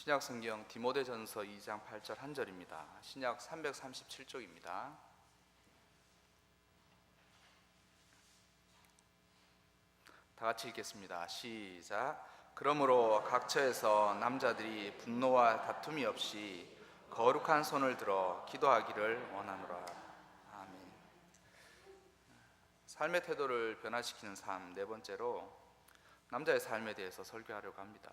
신약 성경 디모데전서 2장 8절 한 절입니다. 신약 337쪽입니다. 다 같이 읽겠습니다. 시작. 그러므로 각처에서 남자들이 분노와 다툼이 없이 거룩한 손을 들어 기도하기를 원하노라. 아멘. 삶의 태도를 변화시키는 삶, 네 번째로 남자의 삶에 대해서 설교하려고 합니다.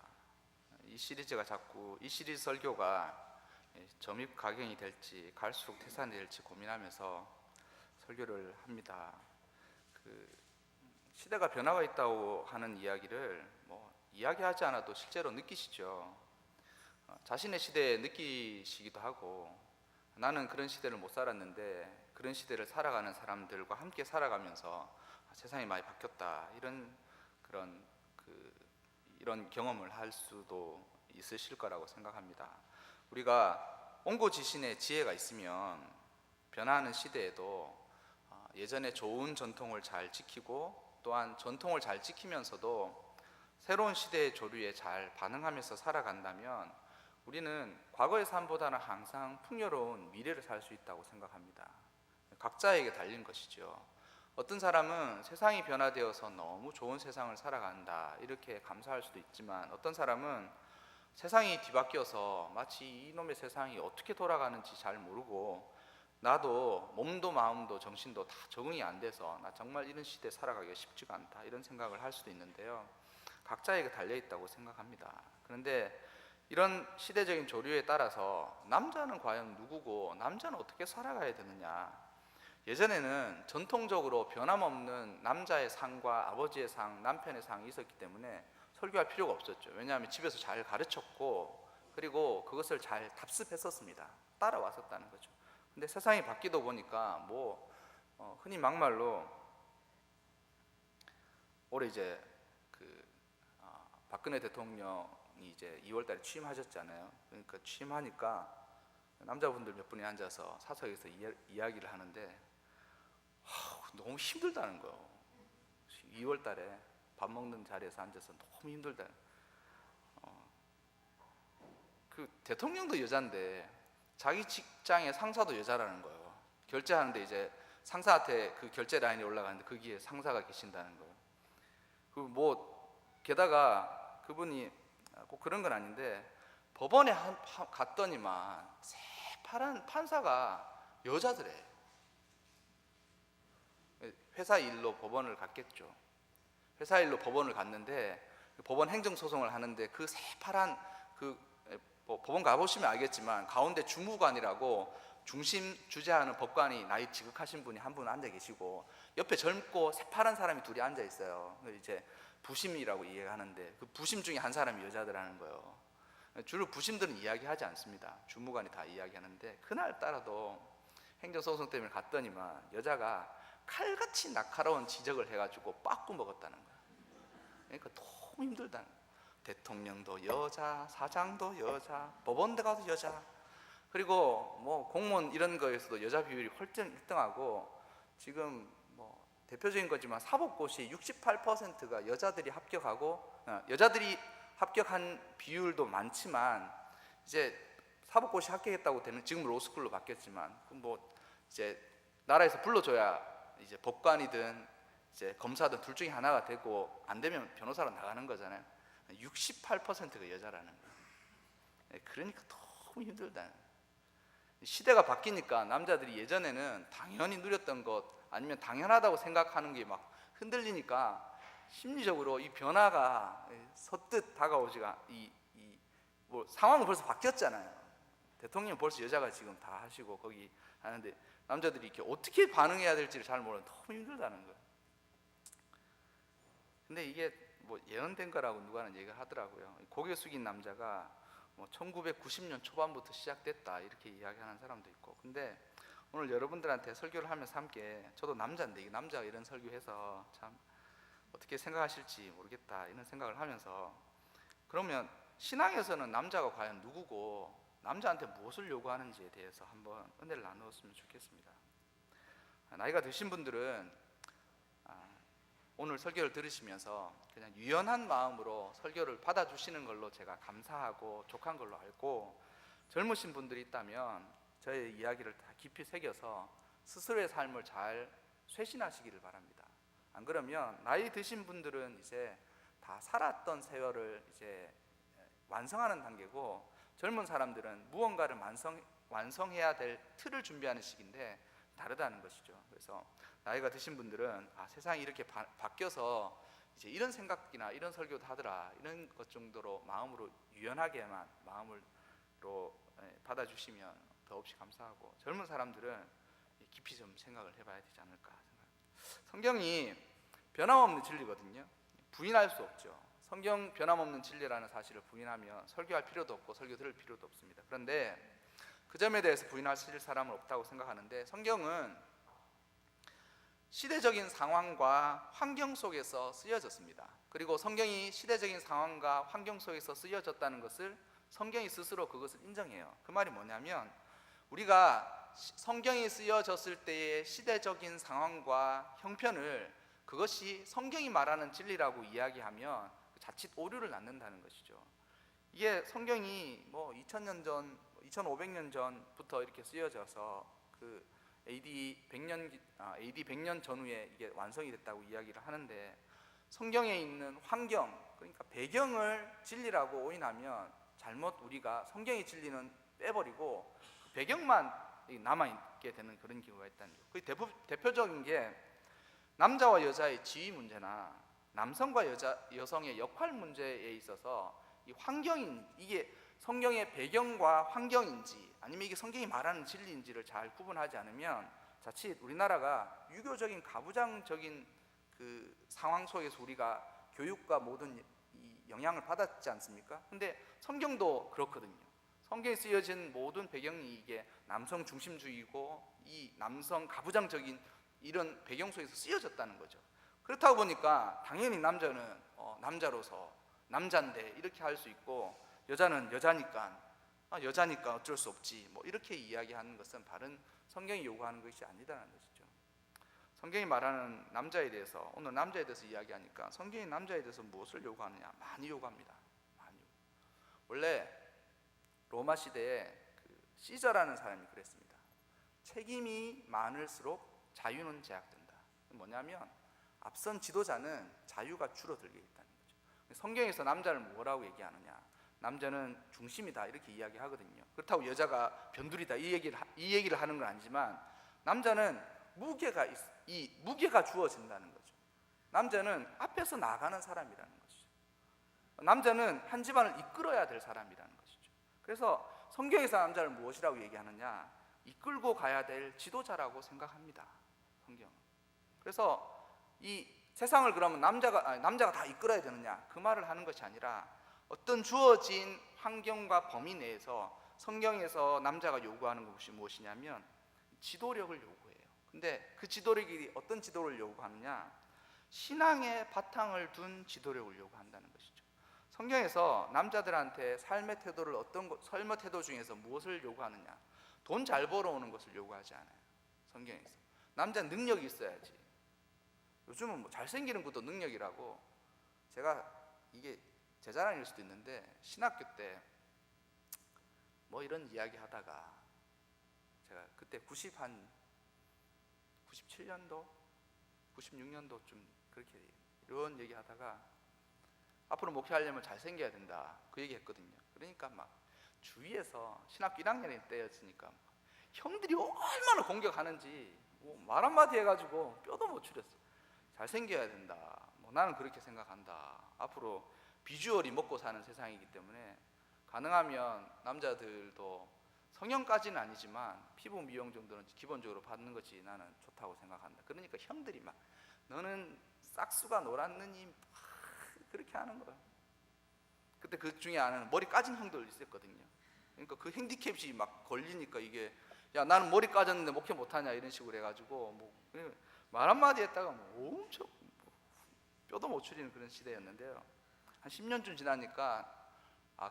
이 시리즈 설교가 점입 가경이 될지 갈수록 태산이 될지 고민하면서 설교를 합니다. 시대가 변화가 있다고 하는 이야기를 이야기하지 않아도 실제로 느끼시죠. 자신의 시대에 느끼시기도 하고, 나는 그런 시대를 못 살았는데 그런 시대를 살아가는 사람들과 함께 살아가면서 세상이 많이 바뀌었다, 이런 경험을 할 수도 있으실 거라고 생각합니다. 우리가 온고지신의 지혜가 있으면 변화하는 시대에도 예전에 좋은 전통을 잘 지키고, 또한 전통을 잘 지키면서도 새로운 시대의 조류에 잘 반응하면서 살아간다면 우리는 과거의 삶보다는 항상 풍요로운 미래를 살 수 있다고 생각합니다. 각자에게 달린 것이죠. 어떤 사람은 세상이 변화되어서 너무 좋은 세상을 살아간다 이렇게 감사할 수도 있지만, 어떤 사람은 세상이 뒤바뀌어서 마치 이놈의 세상이 어떻게 돌아가는지 잘 모르고 나도 몸도 마음도 정신도 다 적응이 안 돼서 나 정말 이런 시대에 살아가기가 쉽지가 않다 이런 생각을 할 수도 있는데요. 각자에게 달려있다고 생각합니다. 그런데 이런 시대적인 조류에 따라서 남자는 과연 누구고 남자는 어떻게 살아가야 되느냐, 예전에는 전통적으로 변함없는 남자의 상과 아버지의 상, 남편의 상이 있었기 때문에 설교할 필요가 없었죠. 왜냐하면 집에서 잘 가르쳤고, 그리고 그것을 잘 답습했었습니다. 따라왔었다는 거죠. 근데 세상이 바뀌다 보니까 흔히 막말로 올해 이제 박근혜 대통령이 이제 2월달에 취임하셨잖아요. 그러니까 취임하니까 남자분들 몇 분이 앉아서 사석에서 이야기를 하는데 너무 힘들다는 거예요. 2월 달에 밥 먹는 자리에서 앉아서 너무 힘들다. 그 대통령도 여잔데 자기 직장의 상사도 여자라는 거예요. 결제하는데 이제 상사한테 그 결제 라인이 올라가는데 거기에 상사가 계신다는 거예요. 게다가 그분이 꼭 그런 건 아닌데 법원에 갔더니만 새파란 판사가 여자더래. 회사 일로 법원을 갔겠죠. 회사 일로 법원을 갔는데 법원 행정소송을 하는데 그 새파란 법원 가보시면 알겠지만 가운데 주무관이라고 중심 주재하는 법관이 나이 지극하신 분이 한 분 앉아 계시고, 옆에 젊고 새파란 사람이 둘이 앉아 있어요. 이제 부심이라고 이해하는데 그 부심 중에 한 사람이 여자더라는 거예요. 주로 부심들은 이야기하지 않습니다. 주무관이 다 이야기하는데 그날따라도 행정소송 때문에 갔더니만 여자가 칼같이 날카로운 지적을 해가지고 빠꾸 먹었다는 거야. 그러니까 너무 힘들다는 거야. 대통령도 여자, 사장도 여자, 법원대 가도 여자, 그리고 공무원 이런 거에서도 여자 비율이 훨씬 1등하고, 지금 대표적인 거지만 사법고시 68%가 여자들이 합격하고, 여자들이 합격한 비율도 많지만 이제 사법고시 합격했다고 되면 지금 로스쿨로 바뀌었지만 이제 나라에서 불러줘야 이제 법관이든 이제 검사든 둘 중에 하나가 되고, 안 되면 변호사로 나가는 거잖아요. 68%가 여자라는 거예요. 그러니까 너무 힘들다. 시대가 바뀌니까 남자들이 예전에는 당연히 누렸던 것, 아니면 당연하다고 생각하는 게 막 흔들리니까 심리적으로 이 변화가 서뜻 다가오지가, 상황은 벌써 바뀌었잖아요. 대통령 벌써 여자가 지금 다 하시고 거기 하는데 남자들이 이렇게 어떻게 반응해야 될지를 잘 모르는, 너무 힘들다는 거예요. 근데 이게 예언된 거라고 누가는 얘기를 하더라고요. 고개 숙인 남자가 1990년 초반부터 시작됐다 이렇게 이야기하는 사람도 있고. 근데 오늘 여러분들한테 설교를 하면서 함께, 저도 남자인데 이 남자가 이런 설교해서 참 어떻게 생각하실지 모르겠다 이런 생각을 하면서, 그러면 신앙에서는 남자가 과연 누구고 남자한테 무엇을 요구하는지에 대해서 한번 은혜를 나누었으면 좋겠습니다. 나이가 드신 분들은 오늘 설교를 들으시면서 그냥 유연한 마음으로 설교를 받아주시는 걸로 제가 감사하고 족한 걸로 알고, 젊으신 분들이 있다면 저의 이야기를 다 깊이 새겨서 스스로의 삶을 잘 쇄신하시기를 바랍니다. 안 그러면 나이 드신 분들은 이제 다 살았던 세월을 이제 완성하는 단계고, 젊은 사람들은 무언가를 완성해야 될 틀을 준비하는 시기인데 다르다는 것이죠. 그래서 나이가 드신 분들은 세상이 이렇게 바뀌어서 이제 이런 생각이나 이런 설교도 하더라, 이런 것 정도로 마음으로 유연하게만 마음으로 받아주시면 더없이 감사하고, 젊은 사람들은 깊이 좀 생각을 해봐야 되지 않을까 생각합니다. 성경이 변함없는 진리거든요. 부인할 수 없죠. 성경 변함없는 진리라는 사실을 부인하면 설교할 필요도 없고 설교 들을 필요도 없습니다. 그런데 그 점에 대해서 부인하실 사람은 없다고 생각하는데, 성경은 시대적인 상황과 환경 속에서 쓰여졌습니다. 그리고 성경이 시대적인 상황과 환경 속에서 쓰여졌다는 것을 성경이 스스로 그것을 인정해요. 그 말이 뭐냐면, 우리가 성경이 쓰여졌을 때의 시대적인 상황과 형편을 그것이 성경이 말하는 진리라고 이야기하면 자칫 오류를 낳는다는 것이죠. 이게 성경이 뭐 2000년 전, 2500년 전부터 이렇게 쓰여져서 그 AD 100년 전후에 이게 완성이 됐다고 이야기를 하는데, 성경에 있는 환경, 그러니까 배경을 진리라고 오인하면 잘못 우리가 성경의 진리는 빼버리고 배경만 남아있게 되는 그런 경우가 있다는 거예요. 그 대표적인 게 남자와 여자의 지위 문제나 남성과 여성의 역할 문제에 있어서 이 환경인, 이게 성경의 배경과 환경인지 아니면 이게 성경이 말하는 진리인지를 잘 구분하지 않으면 자칫 우리나라가 유교적인 가부장적인 그 상황 속에서 우리가 교육과 모든 이 영향을 받았지 않습니까? 근데 성경도 그렇거든요. 성경에 쓰여진 모든 배경이 이게 남성 중심주의고 이 남성 가부장적인 이런 배경 속에서 쓰여졌다는 거죠. 그렇다 보니까 당연히 남자는 남자로서 남자인데 이렇게 할 수 있고, 여자는 여자니까 어쩔 수 없지, 뭐 이렇게 이야기하는 것은 바른 성경이 요구하는 것이 아니다라는 것이죠. 성경이 말하는 남자에 대해서, 오늘 남자에 대해서 이야기하니까 성경이 남자에 대해서 무엇을 요구하느냐? 많이 요구합니다. 많이. 원래 로마 시대에 그 시저라는 사람이 그랬습니다. 책임이 많을수록 자유는 제약된다. 뭐냐면 앞선 지도자는 자유가 줄어들게 있다는 거죠. 성경에서 남자를 뭐라고 얘기하느냐? 남자는 중심이다 이렇게 이야기하거든요. 그렇다고 여자가 변두리다 이 얘기를 하는 건 아니지만, 남자는 무게가 주어진다는 거죠. 남자는 앞에서 나가는 사람이라는 것이죠. 남자는 한 집안을 이끌어야 될 사람이라는 것이죠. 그래서 성경에서 남자를 무엇이라고 얘기하느냐? 이끌고 가야 될 지도자라고 생각합니다. 성경은. 그래서 이 세상을 그러면 남자가 다 이끌어야 되느냐? 그 말을 하는 것이 아니라, 어떤 주어진 환경과 범위 내에서 성경에서 남자가 요구하는 것이 무엇이냐면 지도력을 요구해요. 근데 그 지도력이 어떤 지도를 요구하느냐? 신앙의 바탕을 둔 지도력을 요구한다는 것이죠. 성경에서 남자들한테 삶의 태도 중에서 무엇을 요구하느냐? 돈 잘 벌어오는 것을 요구하지 않아요. 성경에서 남자는 능력이 있어야지. 요즘은 뭐 잘생기는 것도 능력이라고, 제가 이게 제 자랑일 수도 있는데 신학교 때 뭐 이런 이야기 하다가, 제가 그때 97년도 96년도쯤 그렇게 이런 얘기 하다가, 앞으로 목회하려면 잘생겨야 된다 그 얘기 했거든요. 그러니까 막 주위에서 신학교 1학년 때였으니까 형들이 얼마나 공격하는지 말 한마디 해가지고 뼈도 못 추렸어. 잘생겨야 된다, 뭐 나는 그렇게 생각한다, 앞으로 비주얼이 먹고 사는 세상이기 때문에 가능하면 남자들도 성형까지는 아니지만 피부 미용 정도는 기본적으로 받는 것이 나는 좋다고 생각한다. 그러니까 형들이 막 너는 싹수가 노랗느니 그렇게 하는 거야. 그때 그 중에 하나는 머리 까진 형들 있었거든요. 그러니까 그 핸디캡이 막 걸리니까 이게, 야 나는 머리 까졌는데 목회 못하냐 이런 식으로 해가지고 뭐 말 한마디 했다가 뭐 엄청 뼈도 못 추리는 그런 시대였는데요. 한 10년쯤 지나니까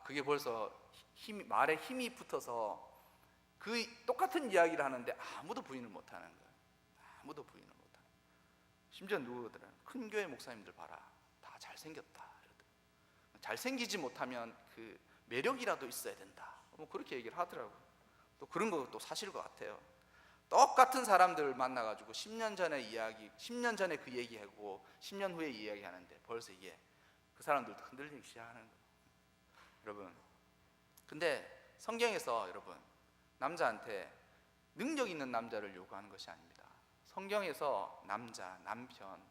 그게 벌써 말에 힘이 붙어서 그 똑같은 이야기를 하는데 아무도 부인을 못하는 거예요. 아무도 부인을 못하는. 심지어 누구더라? 큰 교회 목사님들 봐라, 다 잘생겼다. 잘생기지 못하면 그 매력이라도 있어야 된다. 뭐 그렇게 얘기를 하더라고요. 또 그런 것도 사실 것 같아요. 똑같은 사람들 만나가지고 10년 전에 이야기, 10년 전에 그 얘기하고 10년 후에 이야기하는데 벌써 이게 그 사람들도 흔들리기 시작하는 거예요. 여러분, 근데 성경에서 여러분 남자한테 능력 있는 남자를 요구하는 것이 아닙니다. 성경에서 남자, 남편,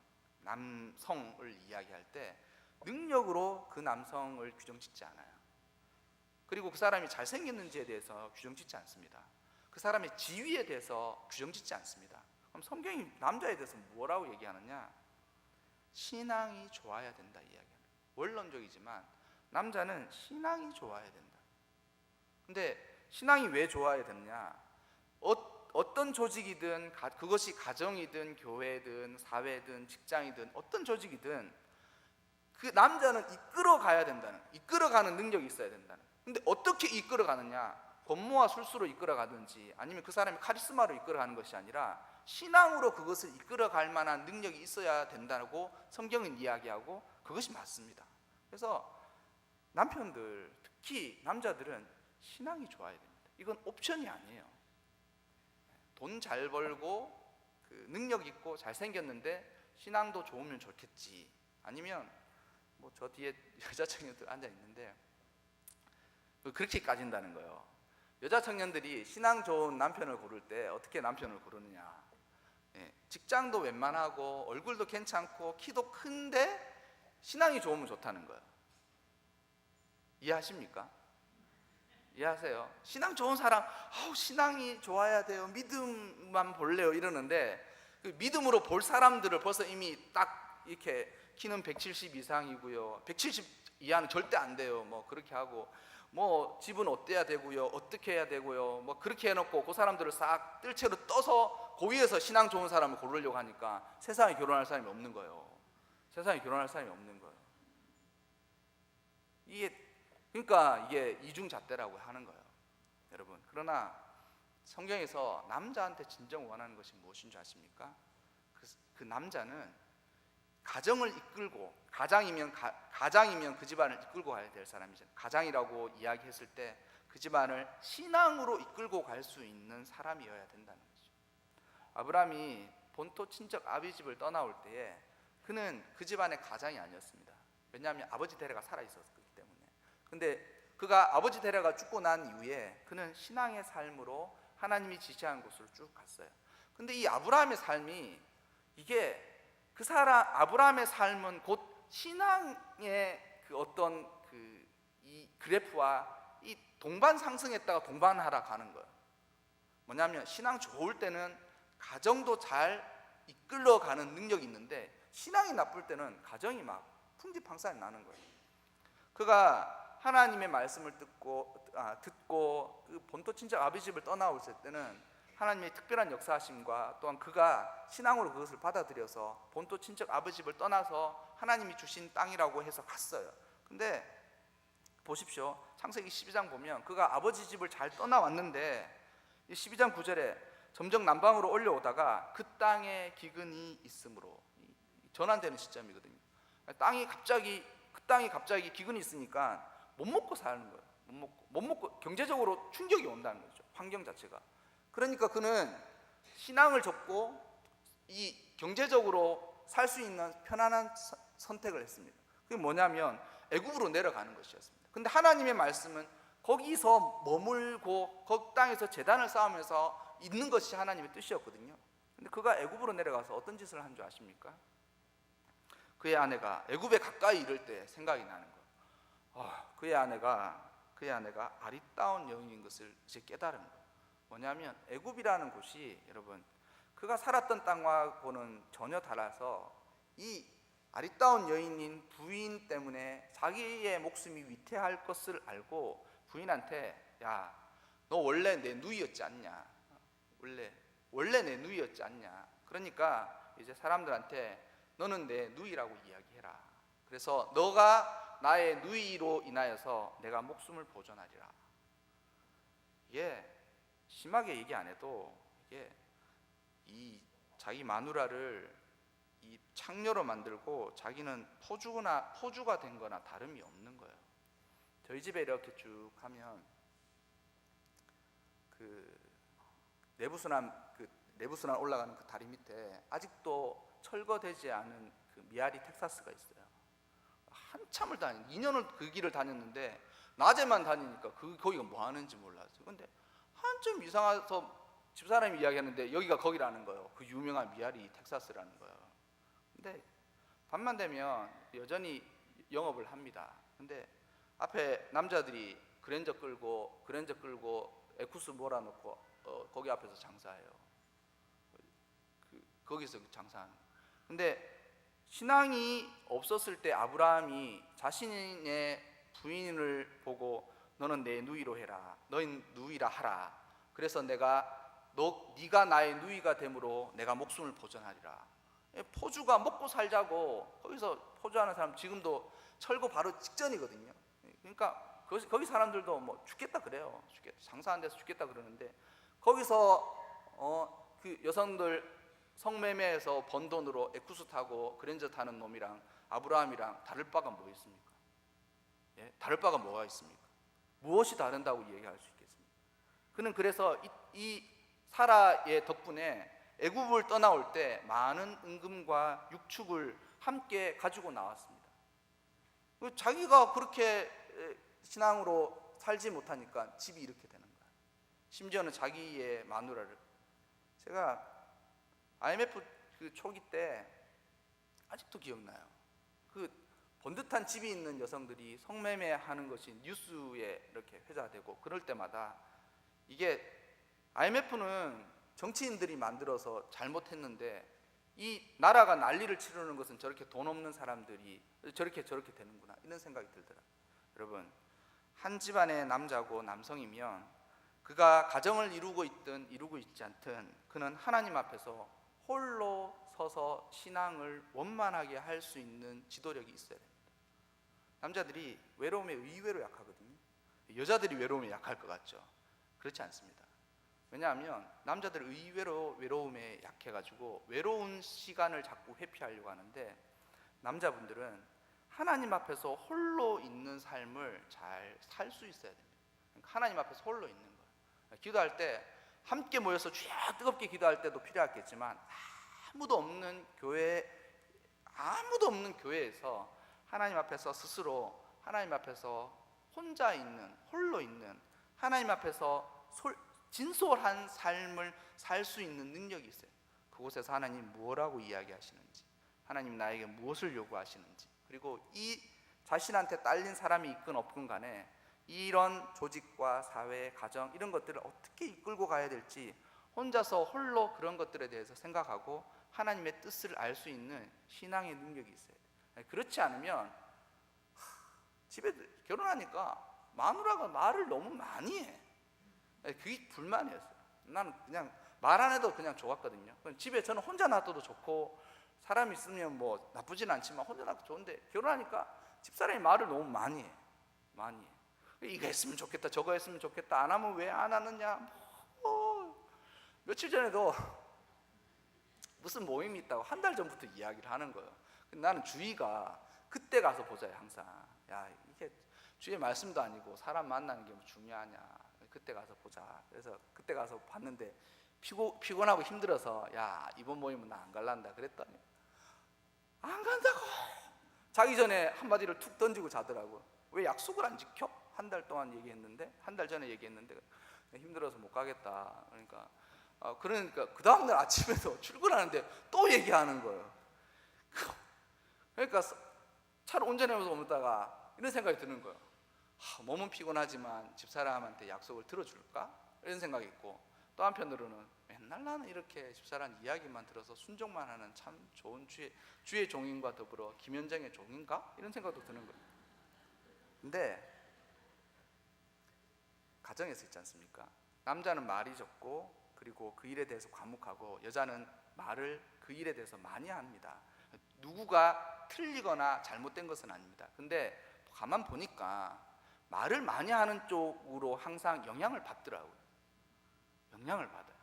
남성을 이야기할 때 능력으로 그 남성을 규정짓지 않아요. 그리고 그 사람이 잘생겼는지에 대해서 규정짓지 않습니다. 그 사람의 지위에 대해서 규정짓지 않습니다. 그럼 성경이 남자에 대해서 뭐라고 얘기하느냐? 신앙이 좋아야 된다 이야기합니다. 원론적이지만 남자는 신앙이 좋아야 된다. 근데 신앙이 왜 좋아야 되느냐? 어떤 조직이든, 그것이 가정이든 교회든 사회든 직장이든 어떤 조직이든 그 남자는 이끌어가야 된다는, 이끌어가는 능력이 있어야 된다는. 근데 어떻게 이끌어가느냐? 권모와 술수로 이끌어가든지 아니면 그 사람이 카리스마로 이끌어가는 것이 아니라 신앙으로 그것을 이끌어갈 만한 능력이 있어야 된다고 성경은 이야기하고 그것이 맞습니다. 그래서 남편들, 특히 남자들은 신앙이 좋아야 됩니다. 이건 옵션이 아니에요. 돈 잘 벌고 그 능력 있고 잘생겼는데 신앙도 좋으면 좋겠지. 아니면 뭐 저 뒤에 여자 청년들 앉아 있는데 그렇게 까진다는 거예요. 여자 청년들이 신앙 좋은 남편을 고를 때 어떻게 남편을 고르느냐? 직장도 웬만하고 얼굴도 괜찮고 키도 큰데 신앙이 좋으면 좋다는 거예요. 이해하십니까? 이해하세요? 신앙 좋은 사람, 신앙이 좋아야 돼요, 믿음만 볼래요 이러는데 그 믿음으로 볼 사람들을 벌써 이미 딱 이렇게 키는 170 이상이고요, 170 이하는 절대 안 돼요, 뭐 그렇게 하고 뭐 집은 어때야 되고요, 어떻게 해야 되고요, 뭐 그렇게 해놓고 그 사람들을 싹 뜰채로 떠서 그 위에서 신앙 좋은 사람을 고르려고 하니까 세상에 결혼할 사람이 없는 거예요. 세상에 결혼할 사람이 없는 거예요. 그러니까 이게 이중잣대라고 하는 거예요, 여러분. 그러나 성경에서 남자한테 진정 원하는 것이 무엇인 줄 아십니까? 그 남자는 가정을 이끌고, 가장이면 그 집안을 이끌고 가야 될 사람이잖아요. 가장이라고 이야기했을 때 그 집안을 신앙으로 이끌고 갈 수 있는 사람이어야 된다는 거죠. 아브라함이 본토 친척 아비 집을 떠나올 때에 그는 그 집안의 가장이 아니었습니다. 왜냐하면 아버지 데려가 살아 있었기 때문에. 근데 그가 아버지 데려가 죽고 난 이후에 그는 신앙의 삶으로 하나님이 지시한 곳으로 쭉 갔어요. 근데 이 아브라함의 삶이, 이게 그 사람 아브라함의 삶은 곧 신앙의 그 어떤 이 그래프와 이 동반 상승했다가 동반하라 가는 거예요. 뭐냐면 신앙 좋을 때는 가정도 잘 이끌어가는 능력이 있는데 신앙이 나쁠 때는 가정이 막 풍지팡산이 나는 거예요. 그가 하나님의 말씀을 듣고 그 본토 친척 아비 집을 떠나왔을 때는 하나님의 특별한 역사하심과 또한 그가 신앙으로 그것을 받아들여서 본토 친척 아비 집을 떠나서 하나님이 주신 땅이라고 해서 갔어요. 근데 보십시오, 창세기 12장 보면 그가 아버지 집을 잘 떠나왔는데 12장 9절에 점점 남방으로 올려오다가 그 땅에 기근이 있으므로, 전환되는 시점이거든요. 그 땅이 갑자기 기근이 있으니까 못 먹고 사는 거예요. 못 먹고 경제적으로 충격이 온다는 거죠, 환경 자체가. 그러니까 그는 신앙을 접고 이 경제적으로 살 수 있는 편안한 선택을 했습니다. 그게 뭐냐면 애굽으로 내려가는 것이었습니다. 근데 하나님의 말씀은 거기서 머물고 그 땅에서 제단을 쌓으면서 있는 것이 하나님의 뜻이었거든요. 근데 그가 애굽으로 내려가서 어떤 짓을 한 줄 아십니까? 그의 아내가 애굽에 가까이 이를 때 생각이 나는 거예요. 그의 아내가 아리따운 여인인 것을 이제 깨달은 거예요. 뭐냐면 애굽이라는 곳이, 여러분, 그가 살았던 땅하고는 전혀 달라서 이 아리따운 여인인 부인 때문에 자기의 목숨이 위태할 것을 알고 부인한테, 야, 너 원래 내 누이였지 않냐? 원래 내 누이였지 않냐? 그러니까 이제 사람들한테 너는 내 누이라고 이야기해라. 그래서 너가 나의 누이로 인하여서 내가 목숨을 보존하리라. 이게 심하게 얘기 안 해도 이게 이 자기 마누라를 이 창녀로 만들고 자기는 포주가 된 거나 다름이 없는 거예요. 저희 집에 이렇게 쭉 하면 그 내부순환 올라가는 그 다리 밑에 아직도 철거되지 않은 그 미아리 텍사스가 있어요. 한참을 2년을 그 길을 다녔는데 낮에만 다니니까 거기가 뭐 하는지 몰랐어요. 근데 한참 이상해서 집사람이 이야기하는데 여기가 거기라는 거예요. 그 유명한 미아리 텍사스라는 거예요. 근데 밤만 되면 여전히 영업을 합니다. 근데 앞에 남자들이 그랜저 끌고 에쿠스 몰아놓고 거기 앞에서 장사해요. 거기서 장사하는. 근데 신앙이 없었을 때 아브라함이 자신의 부인을 보고 너는 내 누이로 해라. 너희 누이라 하라. 그래서 네가 나의 누이가 되므로 내가 목숨을 보전하리라. 포주가 먹고 살자고 거기서 포주하는 사람 지금도 철거 바로 직전이거든요. 그러니까 거기 사람들도 뭐 죽겠다 그래요. 장사한 데서 죽겠다 그러는데 거기서 그 여성들 성매매해서 번 돈으로 에쿠스 타고 그랜저 타는 놈이랑 아브라함이랑 다를 바가 뭐 있습니까? 예? 다를 바가 뭐가 있습니까? 무엇이 다른다고 얘기할 수 있겠습니까? 그는 그래서 이 사라의 덕분에 애굽을 떠나올 때 많은 은금과 육축을 함께 가지고 나왔습니다. 자기가 그렇게 신앙으로 살지 못하니까 집이 이렇게 되는 거예요. 심지어는 자기의 마누라를. 제가 IMF 그 초기 때 아직도 기억나요. 그 번듯한 집이 있는 여성들이 성매매하는 것이 뉴스에 이렇게 회자되고 그럴 때마다 이게 IMF는 정치인들이 만들어서 잘못했는데 이 나라가 난리를 치르는 것은 저렇게 돈 없는 사람들이 저렇게 되는구나 이런 생각이 들더라고요. 여러분, 한 집안의 남자고 남성이면 그가 가정을 이루고 있든 이루고 있지 않든 그는 하나님 앞에서 홀로 서서 신앙을 원만하게 할 수 있는 지도력이 있어야 됩니다. 남자들이 외로움에 의외로 약하거든요. 여자들이 외로움에 약할 것 같죠? 그렇지 않습니다. 왜냐하면 남자들은 의외로 외로움에 약해가지고 외로운 시간을 자꾸 회피하려고 하는데 남자분들은 하나님 앞에서 홀로 있는 삶을 잘 살 수 있어야 됩니다. 그러니까 하나님 앞에서 홀로 있는 거예요. 기도할 때 함께 모여서 주야 뜨겁게 기도할 때도 필요하겠지만 아무도 없는 교회에서 하나님 앞에서 스스로 하나님 앞에서 홀로 있는 하나님 앞에서 진솔한 삶을 살 수 있는 능력이 있어요. 그곳에서 하나님 무엇라고 이야기하시는지, 하나님 나에게 무엇을 요구하시는지, 그리고 이 자신한테 딸린 사람이 있건 없건 간에 이런 조직과 사회, 가정 이런 것들을 어떻게 이끌고 가야 될지 혼자서 홀로 그런 것들에 대해서 생각하고 하나님의 뜻을 알 수 있는 신앙의 능력이 있어요. 그렇지 않으면 집에 결혼하니까 마누라가 말을 너무 많이 해. 그게 불만이었어요. 나는 그냥 말 안 해도 그냥 좋았거든요. 집에 저는 혼자 놔둬도 좋고 사람 있으면 뭐 나쁘진 않지만 혼자 놔도 좋은데 결혼하니까 집사람이 말을 너무 많이 해. 이거 했으면 좋겠다, 저거 했으면 좋겠다, 안 하면 왜 안 하느냐. 며칠 전에도 무슨 모임이 있다고 한 달 전부터 이야기를 하는 거예요. 근데 나는 주의가 그때 가서 보자요. 항상 야 이게 주의 말씀도 아니고 사람 만나는 게 뭐 중요하냐. 그때 가서 보자. 그래서 그때 가서 봤는데 피곤하고 힘들어서 야 이번 모임은 나 안 갈란다 그랬더니 안 간다고 자기 전에 한마디를 툭 던지고 자더라고. 왜 약속을 안 지켜? 한 달 동안 얘기했는데 한 달 전에 얘기했는데 힘들어서 못 가겠다. 그러니까 그 다음날 아침에도 출근하는데 또 얘기하는 거예요. 그러니까 차를 운전하면서 오다가 이런 생각이 드는 거예요. 몸은 피곤하지만 집사람한테 약속을 들어줄까? 이런 생각이 있고 또 한편으로는 맨날 나는 이렇게 집사람 이야기만 들어서 순종만 하는 참 좋은 주의 종인과 더불어 김현정의 종인가? 이런 생각도 드는 거예요. 근데 가정에서 있지 않습니까? 남자는 말이 적고 그리고 그 일에 대해서 과묵하고 여자는 말을 그 일에 대해서 많이 합니다. 누구가 틀리거나 잘못된 것은 아닙니다. 근데 가만 보니까 말을 많이 하는 쪽으로 항상 영향을 받더라고요. 영향을 받아요.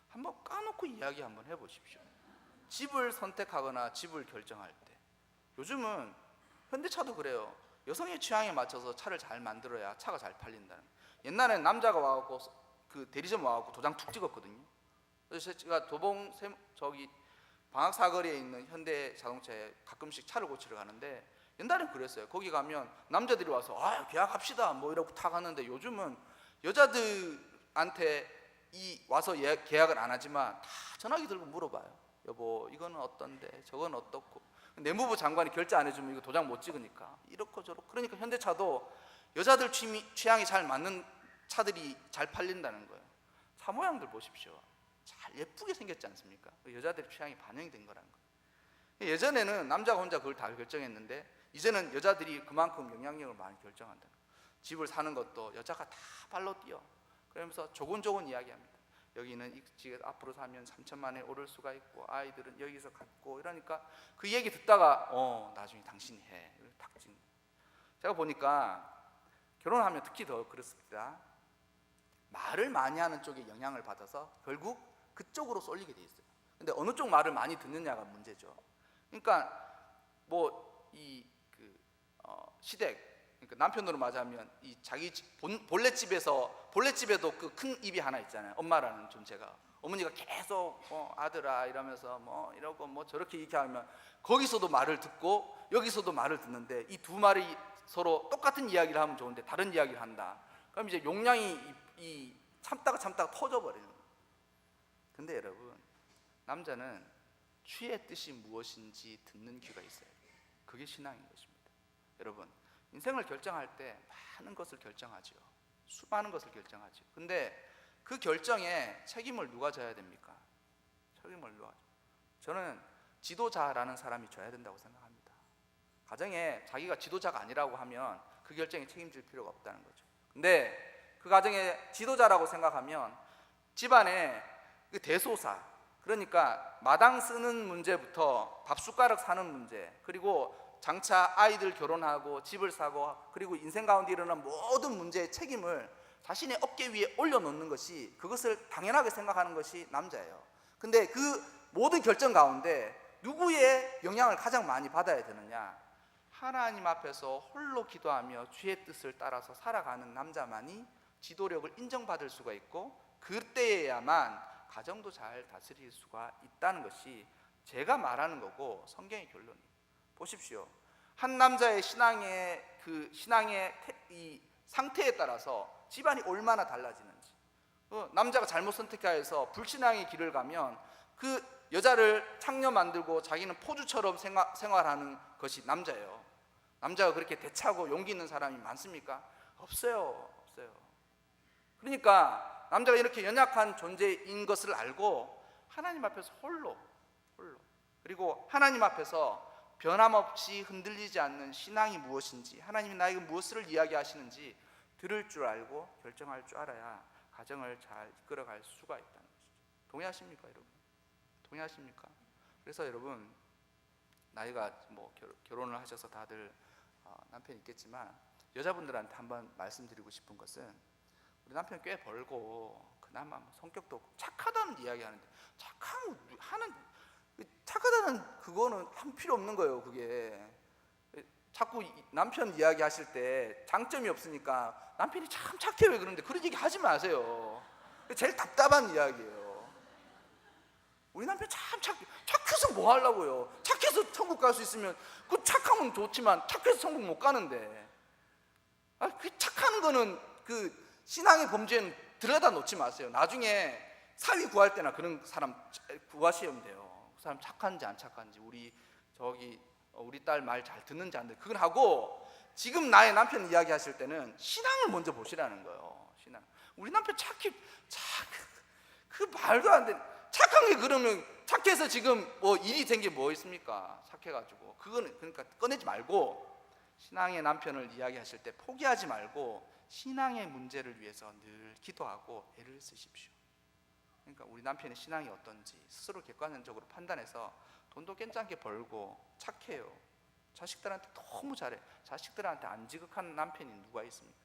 한번 까놓고 이야기 한번 해보십시오. 집을 선택하거나 집을 결정할 때, 요즘은 현대차도 그래요. 여성의 취향에 맞춰서 차를 잘 만들어야 차가 잘 팔린다는. 옛날에는 남자가 와갖고 그 대리점 와갖고 도장 툭 찍었거든요. 그래서 제가 도봉 저기 방학 사거리에 있는 현대 자동차에 가끔씩 차를 고치러 가는데, 옛날엔 그랬어요. 거기 가면 남자들이 와서 계약합시다 뭐 이러고 타 가는데, 요즘은 여자들한테 와서 계약을 안 하지만 다 전화기 들고 물어봐요. 여보 이거는 어떤데, 저건 어떻고. 내무부 장관이 결제 안 해주면 이거 도장 못 찍으니까 이렇고 저렇고. 그러니까 현대차도 여자들 취향이 잘 맞는 차들이 잘 팔린다는 거예요. 차 모양들 보십시오. 잘 예쁘게 생겼지 않습니까? 여자들의 취향이 반영이 된 거라는 거예요. 예전에는 남자가 혼자 그걸 다 결정했는데, 이제는 여자들이 그만큼 영향력을 많이 결정한다. 집을 사는 것도 여자가 다 발로 뛰어. 그러면서 조곤조곤 이야기합니다. 여기는 이 집에 앞으로 사면 3천만 원에 오를 수가 있고, 아이들은 여기서 갖고, 이러니까 그 얘기 듣다가 나중에 당신이 해. 탁진. 제가 보니까 결혼하면 특히 더 그렇습니다. 말을 많이 하는 쪽에 영향을 받아서 결국 그쪽으로 쏠리게 돼 있어요. 근데 어느 쪽 말을 많이 듣느냐가 문제죠. 그러니까 시댁, 그러니까 남편으로 맞으면 이 자기 본래집에도 그 큰 입이 하나 있잖아요. 엄마라는 존재가. 어머니가 계속 아들아 이러면서 뭐 이러고 뭐 저렇게 이렇게 하면 거기서도 말을 듣고 여기서도 말을 듣는데, 이 두 말이 서로 똑같은 이야기를 하면 좋은데 다른 이야기를 한다. 그럼 이제 용량이 참다가 터져버리는 거예요. 근데 여러분, 남자는 취의 뜻이 무엇인지 듣는 귀가 있어요. 그게 신앙인 것입니다. 여러분, 인생을 결정할 때 많은 것을 결정하죠. 수많은 것을 결정하죠. 근데 그 결정에 책임을 누가 져야 됩니까? 책임을 누가? 저는 지도자라는 사람이 져야 된다고 생각합니다. 가정에 자기가 지도자가 아니라고 하면 그 결정에 책임질 필요가 없다는 거죠. 근데 그 가정의 지도자라고 생각하면 집안에 그 대소사, 그러니까 마당 쓰는 문제부터 밥 숟가락 사는 문제, 그리고 장차 아이들 결혼하고 집을 사고, 그리고 인생 가운데 일어난 모든 문제의 책임을 자신의 어깨 위에 올려놓는 것이, 그것을 당연하게 생각하는 것이 남자예요. 근데 그 모든 결정 가운데 누구의 영향을 가장 많이 받아야 되느냐? 하나님 앞에서 홀로 기도하며 주의 뜻을 따라서 살아가는 남자만이 지도력을 인정받을 수가 있고, 그때에야만 가정도 잘 다스릴 수가 있다는 것이 제가 말하는 거고 성경의 결론이에요. 보십시오. 한 남자의 신앙의 이 상태에 따라서 집안이 얼마나 달라지는지. 남자가 잘못 선택해서 불신앙의 길을 가면 그 여자를 창녀 만들고 자기는 포주처럼 생활하는 것이 남자예요. 남자가 그렇게 대차고 용기 있는 사람이 많습니까? 없어요. 그러니까 남자가 이렇게 연약한 존재인 것을 알고 하나님 앞에서 홀로, 그리고 하나님 앞에서 변함없이 흔들리지 않는 신앙이 무엇인지, 하나님이 나에게 무엇을 이야기하시는지 들을 줄 알고 결정할 줄 알아야 가정을 잘 이끌어갈 수가 있다는 것이죠. 동의하십니까, 여러분? 동의하십니까? 그래서 여러분, 나이가 뭐 결혼을 하셔서 다들 남편이 있겠지만, 여자분들한테 한번 말씀드리고 싶은 것은, 우리 남편 꽤 벌고 그나마 성격도 착하다는 이야기 하는데, 착하다는 그거는 한 필요 없는 거예요. 그게 자꾸 남편 이야기 하실 때 장점이 없으니까 남편이 참 착해요 그런데 그런 얘기 하지 마세요. 제일 답답한 이야기예요. 우리 남편 참 착해서 뭐 하려고요? 착해서 천국 갈 수 있으면 그 착하면 좋지만 착해서 천국 못 가는데, 그 착하는 거는 그 신앙의 범죄는 들여다 놓지 마세요. 나중에 사위 구할 때나 그런 사람 구하시면 돼요. 그 사람 착한지 안 착한지, 우리 딸 말 잘 듣는지 안 듣는지, 그걸 하고 지금 나의 남편 이야기 하실 때는 신앙을 먼저 보시라는 거예요. 신앙. 우리 남편 그 말도 안 되는 착한 게, 그러면 착해서 지금 뭐 일이 된 게 뭐 있습니까? 착해가지고. 그거는 그러니까 꺼내지 말고, 신앙의 남편을 이야기하실 때 포기하지 말고 신앙의 문제를 위해서 늘 기도하고 애를 쓰십시오. 그러니까 우리 남편의 신앙이 어떤지 스스로 객관적으로 판단해서 돈도 괜찮게 벌고 착해요. 자식들한테 너무 잘해. 자식들한테 안 지극한 남편이 누가 있습니까?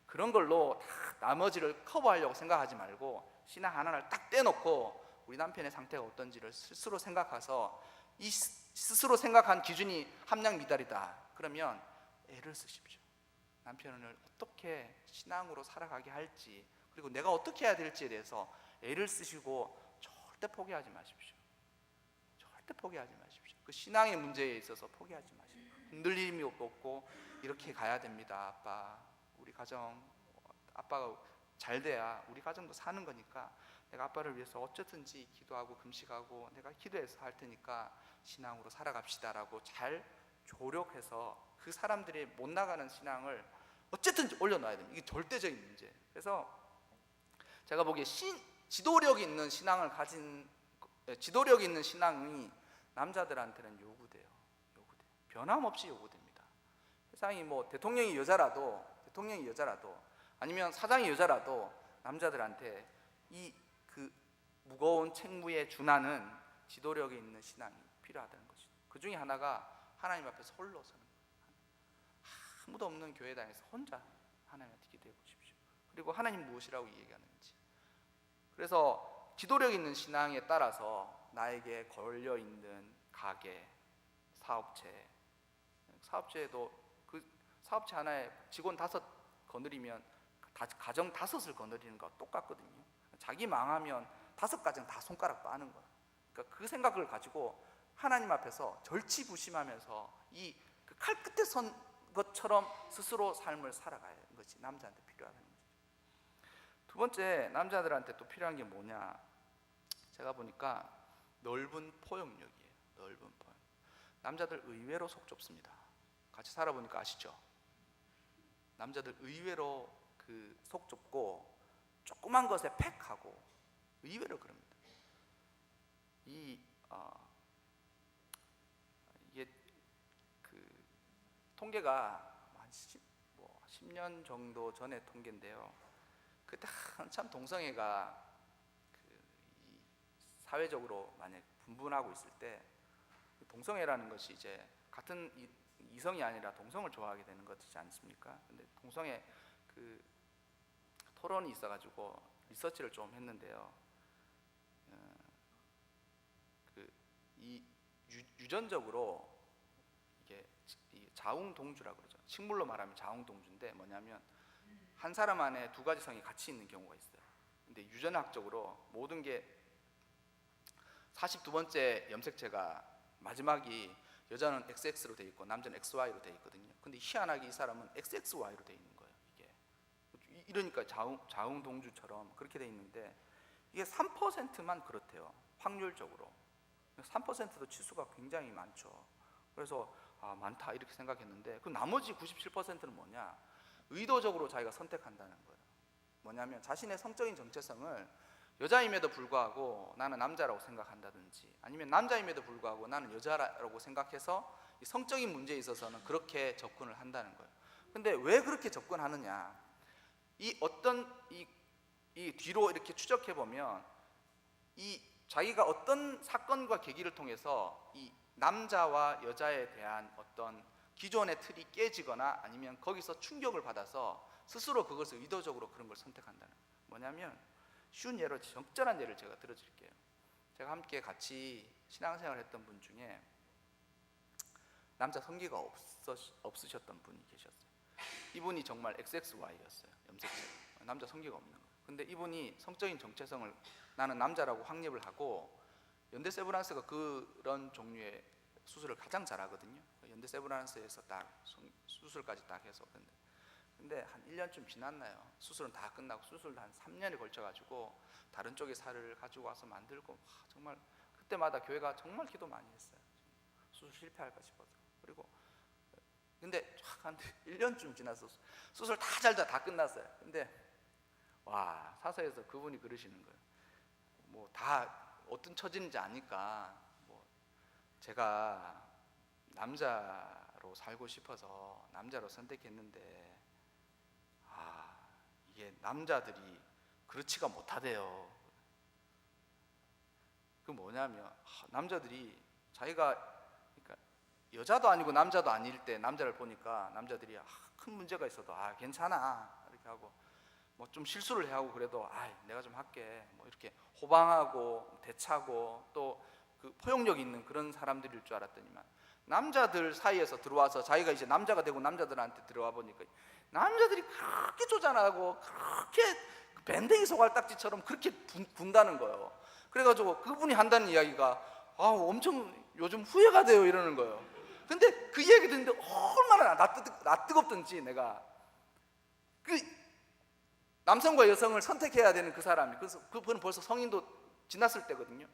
그런 걸로 다 나머지를 커버하려고 생각하지 말고 신앙 하나를 딱 떼놓고 우리 남편의 상태가 어떤지를 스스로 생각해서 이 스스로 생각한 기준이 함량 미달이다. 그러면 애를 쓰십시오. 남편을 어떻게 신앙으로 살아가게 할지, 그리고 내가 어떻게 해야 될지에 대해서 애를 쓰시고 절대 포기하지 마십시오. 절대 포기하지 마십시오. 그 신앙의 문제에 있어서 포기하지 마십시오. 흔들림이 없고 이렇게 가야 됩니다. 아빠, 우리 가정, 아빠가 잘 돼야 우리 가정도 사는 거니까 내가 아빠를 위해서 어쨌든지 기도하고 금식하고 내가 기도해서 할 테니까 신앙으로 살아갑시다라고 잘 조력해서 그 사람들이 못 나가는 신앙을 어쨌든 올려놔야 됩니다. 이게 절대적인 문제예요. 그래서 제가 보기에 지도력 있는 신앙을 가진, 지도력 있는 신앙이 남자들한테는 요구돼요. 변함없이 요구됩니다. 세상이 뭐 대통령이 여자라도 아니면 사장이 여자라도 남자들한테 이 그 무거운 책무에 준하는 지도력이 있는 신앙이 필요하다는 것이죠. 그 중에 하나가 하나님 앞에서 홀로 서는 거예요. 아무도 없는 교회 다니면서 혼자 하나님한테 기도해 보십시오. 그리고 하나님 무엇이라고 얘기하는지. 그래서 지도력 있는 신앙에 따라서 나에게 걸려 있는 가게, 사업체에도 그 사업체 하나에 직원 5 거느리면 가정 5을 거느리는 거와 똑같거든요. 자기 망하면 5 가정 다 손가락 빠는 거야. 그러니까 그 생각을 가지고 하나님 앞에서 절치부심하면서 이 칼 끝에 선 것처럼 스스로 삶을 살아가는 것이 남자한테 필요하다는 거죠. 두 번째, 남자들한테 또 필요한 게 뭐냐? 제가 보니까 넓은 포용력이에요. 넓은 포용. 남자들 의외로 속 좁습니다. 같이 살아보니까 아시죠? 남자들 의외로 그 속 좁고 조그만 것에 팩하고 의외로 그럽니다. 이게 그 통계가 한 10년 정도 전에 통계인데요. 그때 한참 동성애가 이 사회적으로 만약 분분하고 있을 때 동성애라는 것이 이제 같은 이성이 아니라 동성을 좋아하게 되는 것이지 않습니까? 근데 동성애 그 토론이 있어가지고 리서치를 좀 했는데요. 이 유전적으로 이게 자웅동주라고 그러죠. 식물로 말하면 자웅동주인데 뭐냐면 한 사람 안에 2가지 성이 같이 있는 경우가 있어요. 근데 유전학적으로 모든 게 42번째 염색체가 마지막이 여자는 XX로 돼 있고 남자는 XY로 돼 있거든요. 근데 희한하게 이 사람은 XXY로 돼 있는 거예요. 이게 이러니까 자웅동주처럼 그렇게 돼 있는데 이게 3%만 그렇대요. 확률적으로 3%도 치수가 굉장히 많죠. 그래서 많다 이렇게 생각했는데 그 나머지 97%는 뭐냐? 의도적으로 자기가 선택한다는 거예요. 뭐냐면 자신의 성적인 정체성을 여자임에도 불구하고 나는 남자라고 생각한다든지 아니면 남자임에도 불구하고 나는 여자라고 생각해서 이 성적인 문제에 있어서는 그렇게 접근을 한다는 거예요. 근데 왜 그렇게 접근하느냐? 이 뒤로 이렇게 추적해 보면 이 자기가 어떤 사건과 계기를 통해서 이 남자와 여자에 대한 어떤 기존의 틀이 깨지거나 아니면 거기서 충격을 받아서 스스로 그것을 의도적으로 그런 걸 선택한다는 거예요. 뭐냐면 쉬운 예로 적절한 예를 제가 들어드릴게요. 제가 함께 같이 신앙생활을 했던 분 중에 남자 성기가 없으셨던 분이 계셨어요. 이분이 정말 XXY였어요. 염색체. 남자 성기가 없는 거예요. 근데 이분이 성적인 정체성을 나는 남자라고 확립을 하고 연대 세브란스가 그런 종류의 수술을 가장 잘하거든요. 연대 세브란스에서 딱 수술까지 딱 해서 근데 한 1년쯤 지났나요? 수술은 다 끝나고 수술도 한 3년에 걸쳐가지고 다른 쪽의 살을 가지고 와서 만들고 정말 그때마다 교회가 정말 기도 많이 했어요. 수술 실패할까 싶어서. 그리고 근데 한 1년쯤 지나서 수술 다 잘 다 끝났어요. 근데 와 사서에서 그분이 그러시는 거예요. 뭐 다 어떤 처지인지 아니까 뭐 제가 남자로 살고 싶어서 남자로 선택했는데 이게 남자들이 그렇지가 못하대요. 그 뭐냐면 남자들이 자기가 그러니까 여자도 아니고 남자도 아닐 때 남자를 보니까 남자들이 큰 문제가 있어도 괜찮아 이렇게 하고 뭐 좀 실수를 해하고 그래도 내가 좀 할게 뭐 이렇게 호방하고 대차고 또 그 포용력 있는 그런 사람들일 줄 알았더니만 남자들 사이에서 들어와서 자기가 이제 남자가 되고 남자들한테 들어와 보니까 남자들이 그렇게 쪼잔하고 그렇게 밴댕이 소갈딱지처럼 그렇게 군다는 거예요. 그래가지고 그분이 한다는 이야기가 엄청 요즘 후회가 돼요 이러는 거예요. 근데 그 얘기 듣는데 얼마나 낯뜨겁던지 내가 그 남성과 여성을 선택해야 되는 그 사람이, 그래서 그분은 벌써 성인도 지났을 때거든요.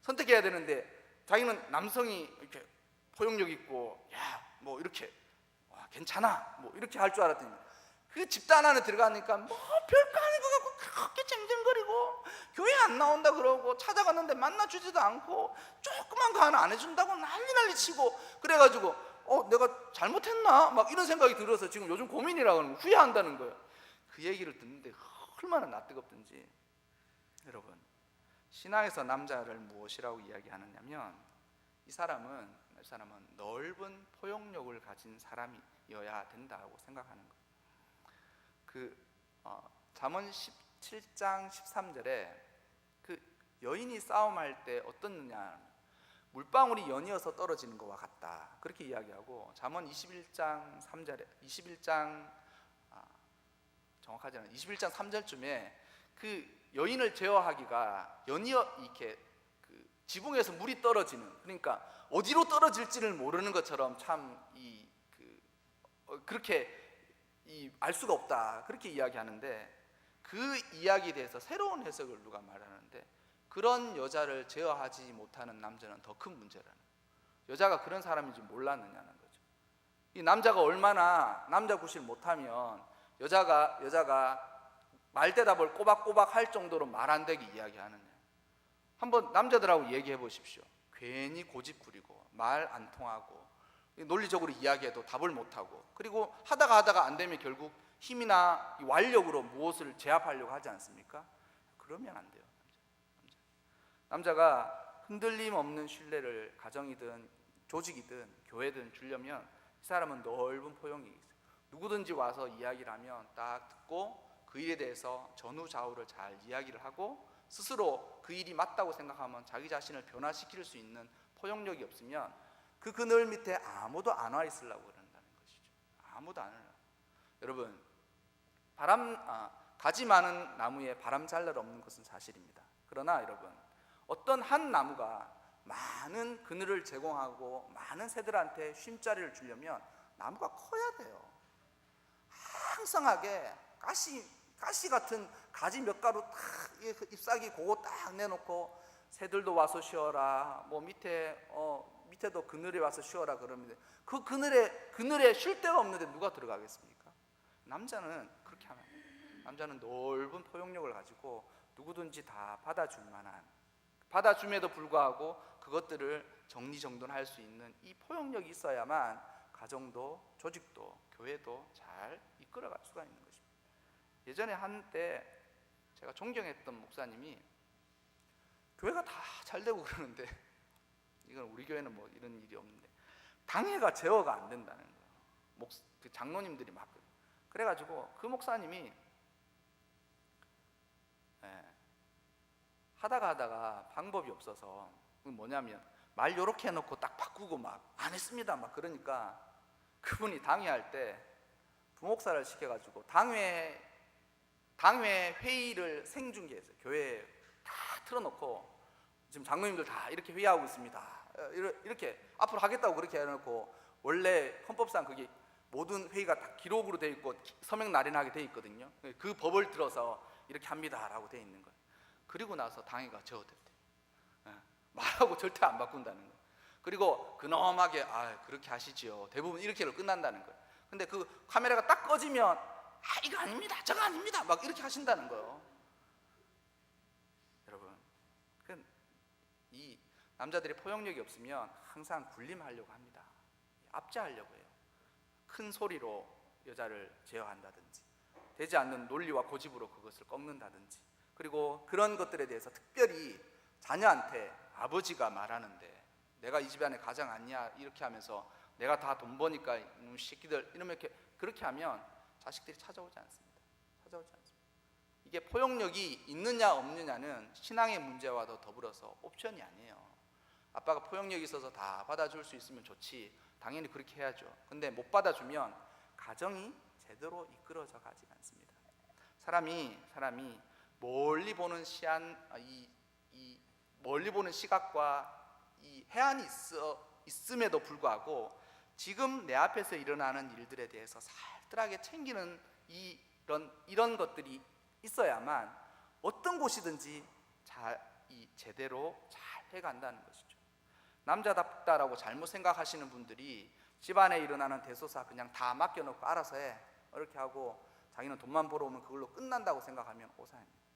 선택해야 되는데 자기는 남성이 이렇게 포용력 있고 뭐 이렇게 괜찮아 뭐 이렇게 할 줄 알았더니 그 집단 안에 들어가니까 뭐 별거 아닌 것 같고 그렇게 쟁쟁거리고 교회 안 나온다 그러고 찾아갔는데 만나주지도 않고 조그만 거 하나 안 해준다고 난리 치고 그래가지고 내가 잘못했나 막 이런 생각이 들어서 지금 요즘 고민이라고 하는 거, 후회한다는 거예요. 그 얘기를 듣는데 얼마나 낯뜨겁던지. 여러분, 신앙에서 남자를 무엇이라고 이야기하느냐면 이 사람은 넓은 포용력을 가진 사람이어야 된다고 생각하는 거예요. 잠언 17장 13절에 그 여인이 싸움할 때 어떻느냐, 물방울이 연이어서 떨어지는 것과 같다 그렇게 이야기하고, 잠언 21장 3절에 21장 정확하지 않아요. 21장 3절쯤에 그 여인을 제어하기가 연이어 이렇게 그 지붕에서 물이 떨어지는, 그러니까 어디로 떨어질지를 모르는 것처럼 참 그렇게 알 수가 없다 그렇게 이야기하는데, 그 이야기에 대해서 새로운 해석을 누가 말하는데 그런 여자를 제어하지 못하는 남자는 더 큰 문제라는 거예요. 여자가 그런 사람인지 몰랐느냐는 거죠. 이 남자가 얼마나 남자 구실 못하면 여자가 말대답을 꼬박꼬박 할 정도로 말 안 되게 이야기하느냐. 한번 남자들하고 얘기해 보십시오. 괜히 고집 부리고 말 안 통하고 논리적으로 이야기해도 답을 못하고, 그리고 하다가 안 되면 결국 힘이나 완력으로 무엇을 제압하려고 하지 않습니까? 그러면 안 돼요. 남자가 흔들림 없는 신뢰를 가정이든 조직이든 교회든 주려면 이 사람은 넓은 포용이 있어요. 누구든지 와서 이야기를 하면 딱 듣고 그 일에 대해서 전후좌우를 잘 이야기를 하고 스스로 그 일이 맞다고 생각하면 자기 자신을 변화시킬 수 있는 포용력이 없으면 그 그늘 밑에 아무도 안 와 있으려고 그런다는 것이죠. 아무도 안 와요. 여러분, 가지 많은 나무에 바람 잘 날 없는 것은 사실입니다. 그러나 여러분, 어떤 한 나무가 많은 그늘을 제공하고 많은 새들한테 쉼자리를 주려면 나무가 커야 돼요. 항상하게 가시 같은 가지 몇 가루 딱 잎사귀 그거 딱 내놓고 새들도 와서 쉬어라, 뭐 밑에도 그늘에 와서 쉬어라 그러면 그 그늘에 쉴 데가 없는데 누가 들어가겠습니까? 남자는 그렇게 하면 남자는 넓은 포용력을 가지고 누구든지 다 받아줄 만한, 받아줌에도 불구하고 그것들을 정리정돈할 수 있는 이 포용력이 있어야만 가정도 조직도 교회도 잘 이끌어갈 수가 있는 것입니다. 예전에 한때 제가 존경했던 목사님이, 교회가 다 잘되고 그러는데 이건 우리 교회는 뭐 이런 일이 없는데 당회가 제어가 안 된다는 거예요. 그 장로님들이 막 그래가지고 그 목사님이 하다가 방법이 없어서 뭐냐면 말 요렇게 해놓고 딱 바꾸고 막 안 했습니다 막 그러니까 그분이 당회할 때 부목사를 시켜가지고 당회 회의를 생중계했어요. 교회에 다 틀어놓고 지금 장로님들 다 이렇게 회의하고 있습니다. 이렇게 앞으로 하겠다고 그렇게 해놓고, 원래 헌법상 그게 모든 회의가 다 기록으로 돼 있고 서명 날인하게 돼 있거든요. 그 법을 들어서 이렇게 합니다라고 돼 있는 거예요. 그리고 나서 당회가 제어됐대요. 말하고 절대 안 바꾼다는 거예요. 그리고 근엄하게 그렇게 하시지요. 대부분 이렇게로 끝난다는 거예요. 근데 그 카메라가 딱 꺼지면 이거 아닙니다, 저거 아닙니다 막 이렇게 하신다는 거예요. 여러분, 이 남자들이 포용력이 없으면 항상 군림하려고 합니다. 압제하려고 해요. 큰 소리로 여자를 제어한다든지 되지 않는 논리와 고집으로 그것을 꺾는다든지, 그리고 그런 것들에 대해서 특별히 자녀한테 아버지가 말하는데 내가 이 집안의 가장 아니야 이렇게 하면서 내가 다 돈 버니까 이놈 새끼들 이러면 그렇게 하면 자식들이 찾아오지 않습니다. 이게 포용력이 있느냐 없느냐는 신앙의 문제와도 더불어서 옵션이 아니에요. 아빠가 포용력이 있어서 다 받아줄 수 있으면 좋지, 당연히 그렇게 해야죠. 근데 못 받아주면 가정이 제대로 이끌어져 가지 않습니다. 사람이 멀리 보는 멀리 보는 시각과 이 해안이 있음에도 불구하고 지금 내 앞에서 일어나는 일들에 대해서 살뜰하게 챙기는 이런 것들이 있어야만 어떤 곳이든지 제대로 잘 해간다는 것이죠. 남자답다라고 잘못 생각하시는 분들이 집안에 일어나는 대소사 그냥 다 맡겨놓고 알아서 해 이렇게 하고 자기는 돈만 벌어오면 그걸로 끝난다고 생각하면 오산입니다.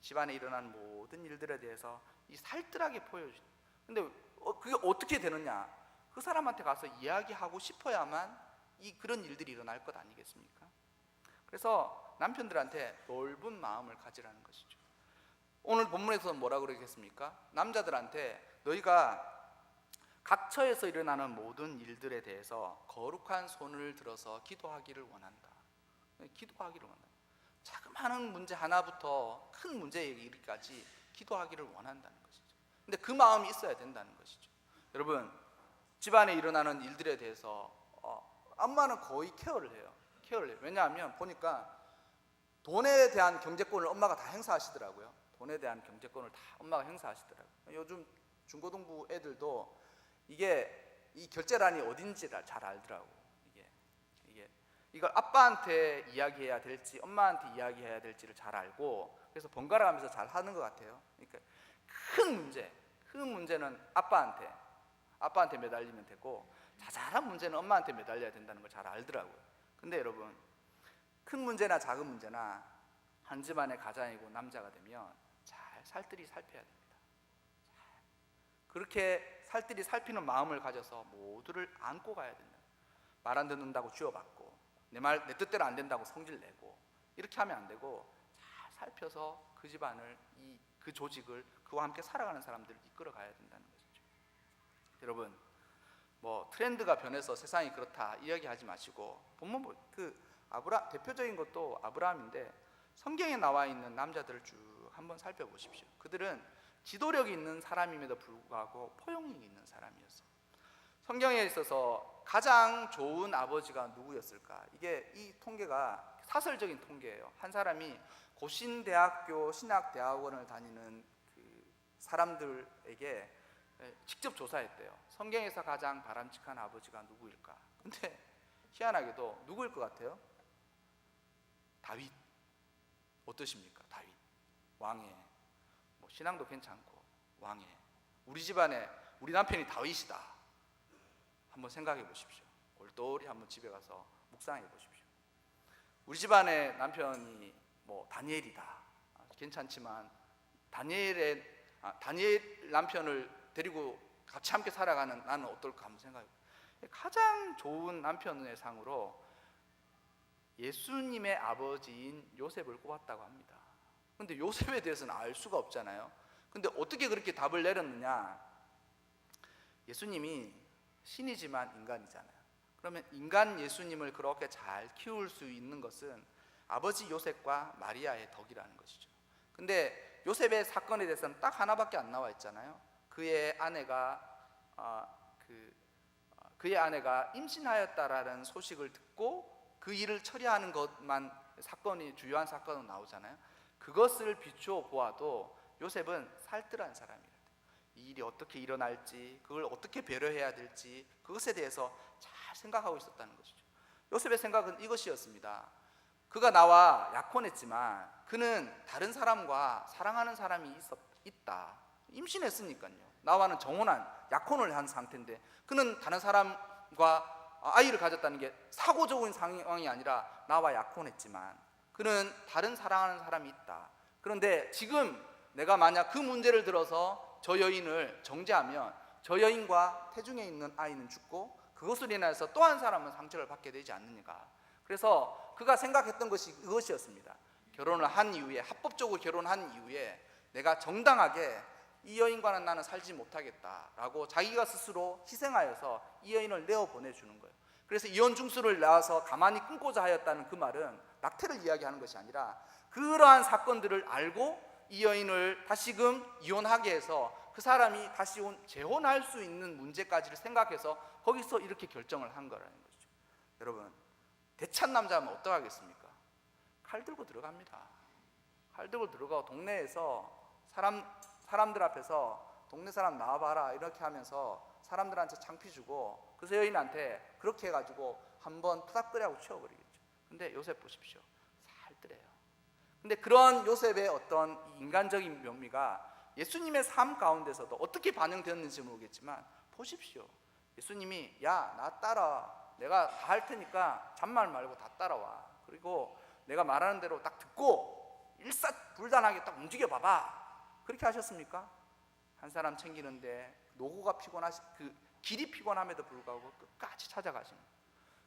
집안에 일어나는 모든 일들에 대해서 살뜰하게 보여주죠. 근데 그게 어떻게 되느냐? 그 사람한테 가서 이야기하고 싶어야만 그런 일들이 일어날 것 아니겠습니까? 그래서 남편들한테 넓은 마음을 가지라는 것이죠. 오늘 본문에서 뭐라고 그러겠습니까? 남자들한테 너희가 각처에서 일어나는 모든 일들에 대해서 거룩한 손을 들어서 기도하기를 원한다. 기도하기를 원한다. 자그마한 문제 하나부터 큰 문제에 이르기까지 기도하기를 원한다는 것이죠. 근데 그 마음이 있어야 된다는 것이죠. 여러분, 집안에 일어나는 일들에 대해서 엄마는 거의 케어를 해요. 왜냐하면 보니까 돈에 대한 경제권을 엄마가 다 행사하시더라고요. 돈에 대한 경제권을 다 엄마가 행사하시더라고요. 요즘 중고등부 애들도 이 결제란이 어딘지를 잘 알더라고. 이걸 아빠한테 이야기해야 될지 엄마한테 이야기해야 될지를 잘 알고 그래서 번갈아 가면서 잘 하는 것 같아요. 그러니까 큰 문제는 아빠한테 매달리면 되고 자잘한 문제는 엄마한테 매달려야 된다는 걸 잘 알더라고요. 근데 여러분, 큰 문제나 작은 문제나 한 집안의 가장이고 남자가 되면 잘 살뜰히 살펴야 됩니다. 그렇게 살뜰히 살피는 마음을 가져서 모두를 안고 가야 된다. 말 안 듣는다고 쥐어받고 내 뜻대로 안 된다고 성질 내고 이렇게 하면 안 되고 잘 살펴서 그 집안을 그 조직을 그와 함께 살아가는 사람들을 이끌어 가야 된다는 것이죠. 여러분, 트렌드가 변해서 세상이 그렇다 이야기하지 마시고 본문 대표적인 것도 아브라함인데 성경에 나와 있는 남자들을 쭉 한번 살펴보십시오. 그들은 지도력이 있는 사람임에도 불구하고 포용력이 있는 사람이었어요. 성경에 있어서 가장 좋은 아버지가 누구였을까? 이 통계가 사설적인 통계예요. 한 사람이 고신대학교 신학대학원을 다니는 사람들에게 직접 조사했대요. 성경에서 가장 바람직한 아버지가 누구일까? 근데 희한하게도 누구일 것 같아요? 다윗. 어떠십니까? 다윗. 왕의 신앙도 괜찮고 왕의 우리 집안에 우리 남편이 다윗이다. 한번 생각해 보십시오. 골똘히 한번 집에 가서 묵상해 보십시오. 우리 집안의 남편이 다니엘이다. 괜찮지만 다니엘 남편을 데리고 같이 함께 살아가는 나는 어떨까 한번 생각해 보십시오. 가장 좋은 남편의 상으로 예수님의 아버지인 요셉을 꼽았다고 합니다. 근데 요셉에 대해서는 알 수가 없잖아요. 근데 어떻게 그렇게 답을 내렸느냐? 예수님이 신이지만 인간이잖아요. 그러면 인간 예수님을 그렇게 잘 키울 수 있는 것은 아버지 요셉과 마리아의 덕이라는 것이죠. 근데 요셉의 사건에 대해서는 딱 하나밖에 안 나와 있잖아요. 그의 아내가 임신하였다라는 소식을 듣고 그 일을 처리하는 것만 주요한 사건은 나오잖아요. 그것을 비추어 보아도 요셉은 살뜰한 사람이에요. 이 일이 어떻게 일어날지, 그걸 어떻게 배려해야 될지 그것에 대해서 잘 생각하고 있었다는 것이죠. 요셉의 생각은 이것이었습니다. 그가 나와 약혼했지만 그는 다른 사람과 사랑하는 사람이 있다. 임신했으니까요. 나와는 정혼한 약혼을 한 상태인데 그는 다른 사람과 아이를 가졌다는 게 사고적인 상황이 아니라 나와 약혼했지만 그는 다른 사랑하는 사람이 있다. 그런데 지금 내가 만약 그 문제를 들어서 저 여인을 정죄하면 저 여인과 태중에 있는 아이는 죽고 그것으로 인해서 또 한 사람은 상처를 받게 되지 않느니까. 그래서 그가 생각했던 것이 그것이었습니다. 합법적으로 결혼한 이후에 내가 정당하게 이 여인과는 나는 살지 못하겠다라고 자기가 스스로 희생하여서 이 여인을 내어보내주는 거예요. 그래서 이혼 중수를 낳아서 가만히 끊고자 하였다는 그 말은 낙태를 이야기하는 것이 아니라 그러한 사건들을 알고 이 여인을 다시금 이혼하게 해서 그 사람이 다시 재혼할 수 있는 문제까지를 생각해서 거기서 이렇게 결정을 한 거라는 거죠. 여러분, 대찬 남자면 어떡하겠습니까? 칼 들고 들어갑니다. 칼 들고 들어가고 동네에서 사람들 앞에서 동네 사람 나와봐라 이렇게 하면서 사람들한테 창피 주고 그 여인한테 그렇게 해가지고 한번 투닥거리하고 치워버리겠죠. 근데 요셉 보십시오. 살뜰해요. 근데 그런 요셉의 어떤 인간적인 면미가 예수님의 삶 가운데서도 어떻게 반영되었는지 모르겠지만 보십시오. 예수님이 야, 나 따라, 내가 다 할 테니까 잔말 말고 다 따라와. 그리고 내가 말하는 대로 딱 듣고 일사불단하게 딱 움직여 봐봐. 그렇게 하셨습니까? 한 사람 챙기는데 노고가 그 길이 피곤함에도 불구하고 끝까지 찾아가시는,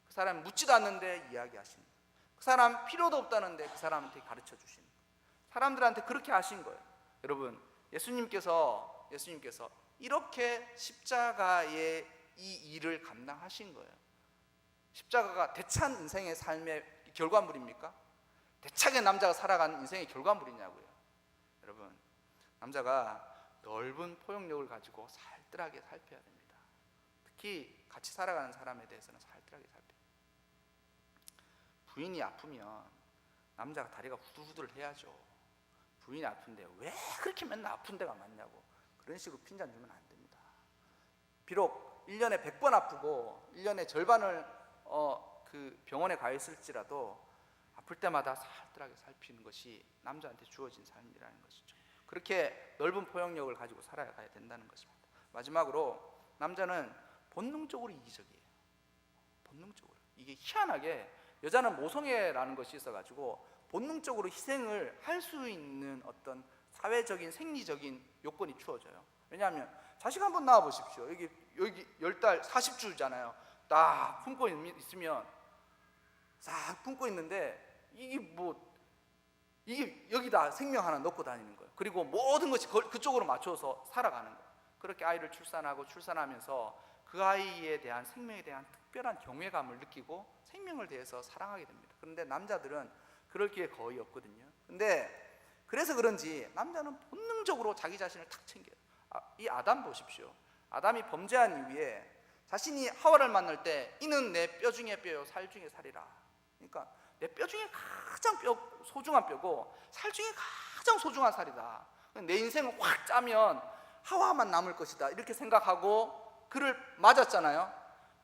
그 사람 묻지도 않는데 이야기하시는, 그 사람 필요도 없다는데 그 사람한테 가르쳐 주시는, 사람들한테 그렇게 하신 거예요. 여러분, 예수님께서 이렇게 십자가의 이 일을 감당하신 거예요. 십자가가 대찬 인생의 삶의 결과물입니까? 대차게 남자가 살아가는 인생의 결과물이냐고요. 여러분, 남자가 넓은 포용력을 가지고 살뜰하게 살펴야 됩니다. 특히 같이 살아가는 사람에 대해서는 살뜰하게 살펴야 됩니다. 부인이 아프면 남자가 다리가 후들후들 해야죠. 부인이 아픈데 왜 그렇게 맨날 아픈 데가 많냐고 그런 식으로 핀잔 주면 안 됩니다. 비록 1년에 100번 아프고 1년의 절반을 그 병원에 가 있을지라도 아플 때마다 살뜰하게 살피는 것이 남자한테 주어진 삶이라는 것이죠. 그렇게 넓은 포용력을 가지고 살아가야 된다는 것입니다. 마지막으로 남자는 본능적으로 이기적이에요. 본능적으로. 이게 희한하게 여자는 모성애라는 것이 있어가지고 본능적으로 희생을 할 수 있는 어떤 사회적인 생리적인 요건이 주어져요. 왜냐하면 자식 한번 낳아 보십시오. 여기 10달 40주잖아요. 딱 품고 있으면 싹 품고 있는데 이게 여기다 생명 하나 넣고 다니는 거예요. 그리고 모든 것이 그쪽으로 맞춰서 살아가는 거예요. 그렇게 아이를 출산하면서 그 아이에 대한 생명에 대한 특별한 경외감을 느끼고 생명을 대해서 사랑하게 됩니다. 그런데 남자들은 그럴 기회 거의 없거든요. 근데 그래서 그런지 남자는 본능적으로 자기 자신을 탁 챙겨요. 이 아담 보십시오. 아담이 범죄한 이후에 자신이 하와를 만날 때 이는 내 뼈 중에 뼈요 살 중에 살이라. 그러니까 내 뼈 중에 가장 소중한 뼈고 살 중에 가장 소중한 살이다. 내 인생을 확 짜면 하와만 남을 것이다 이렇게 생각하고 그를 맞았잖아요.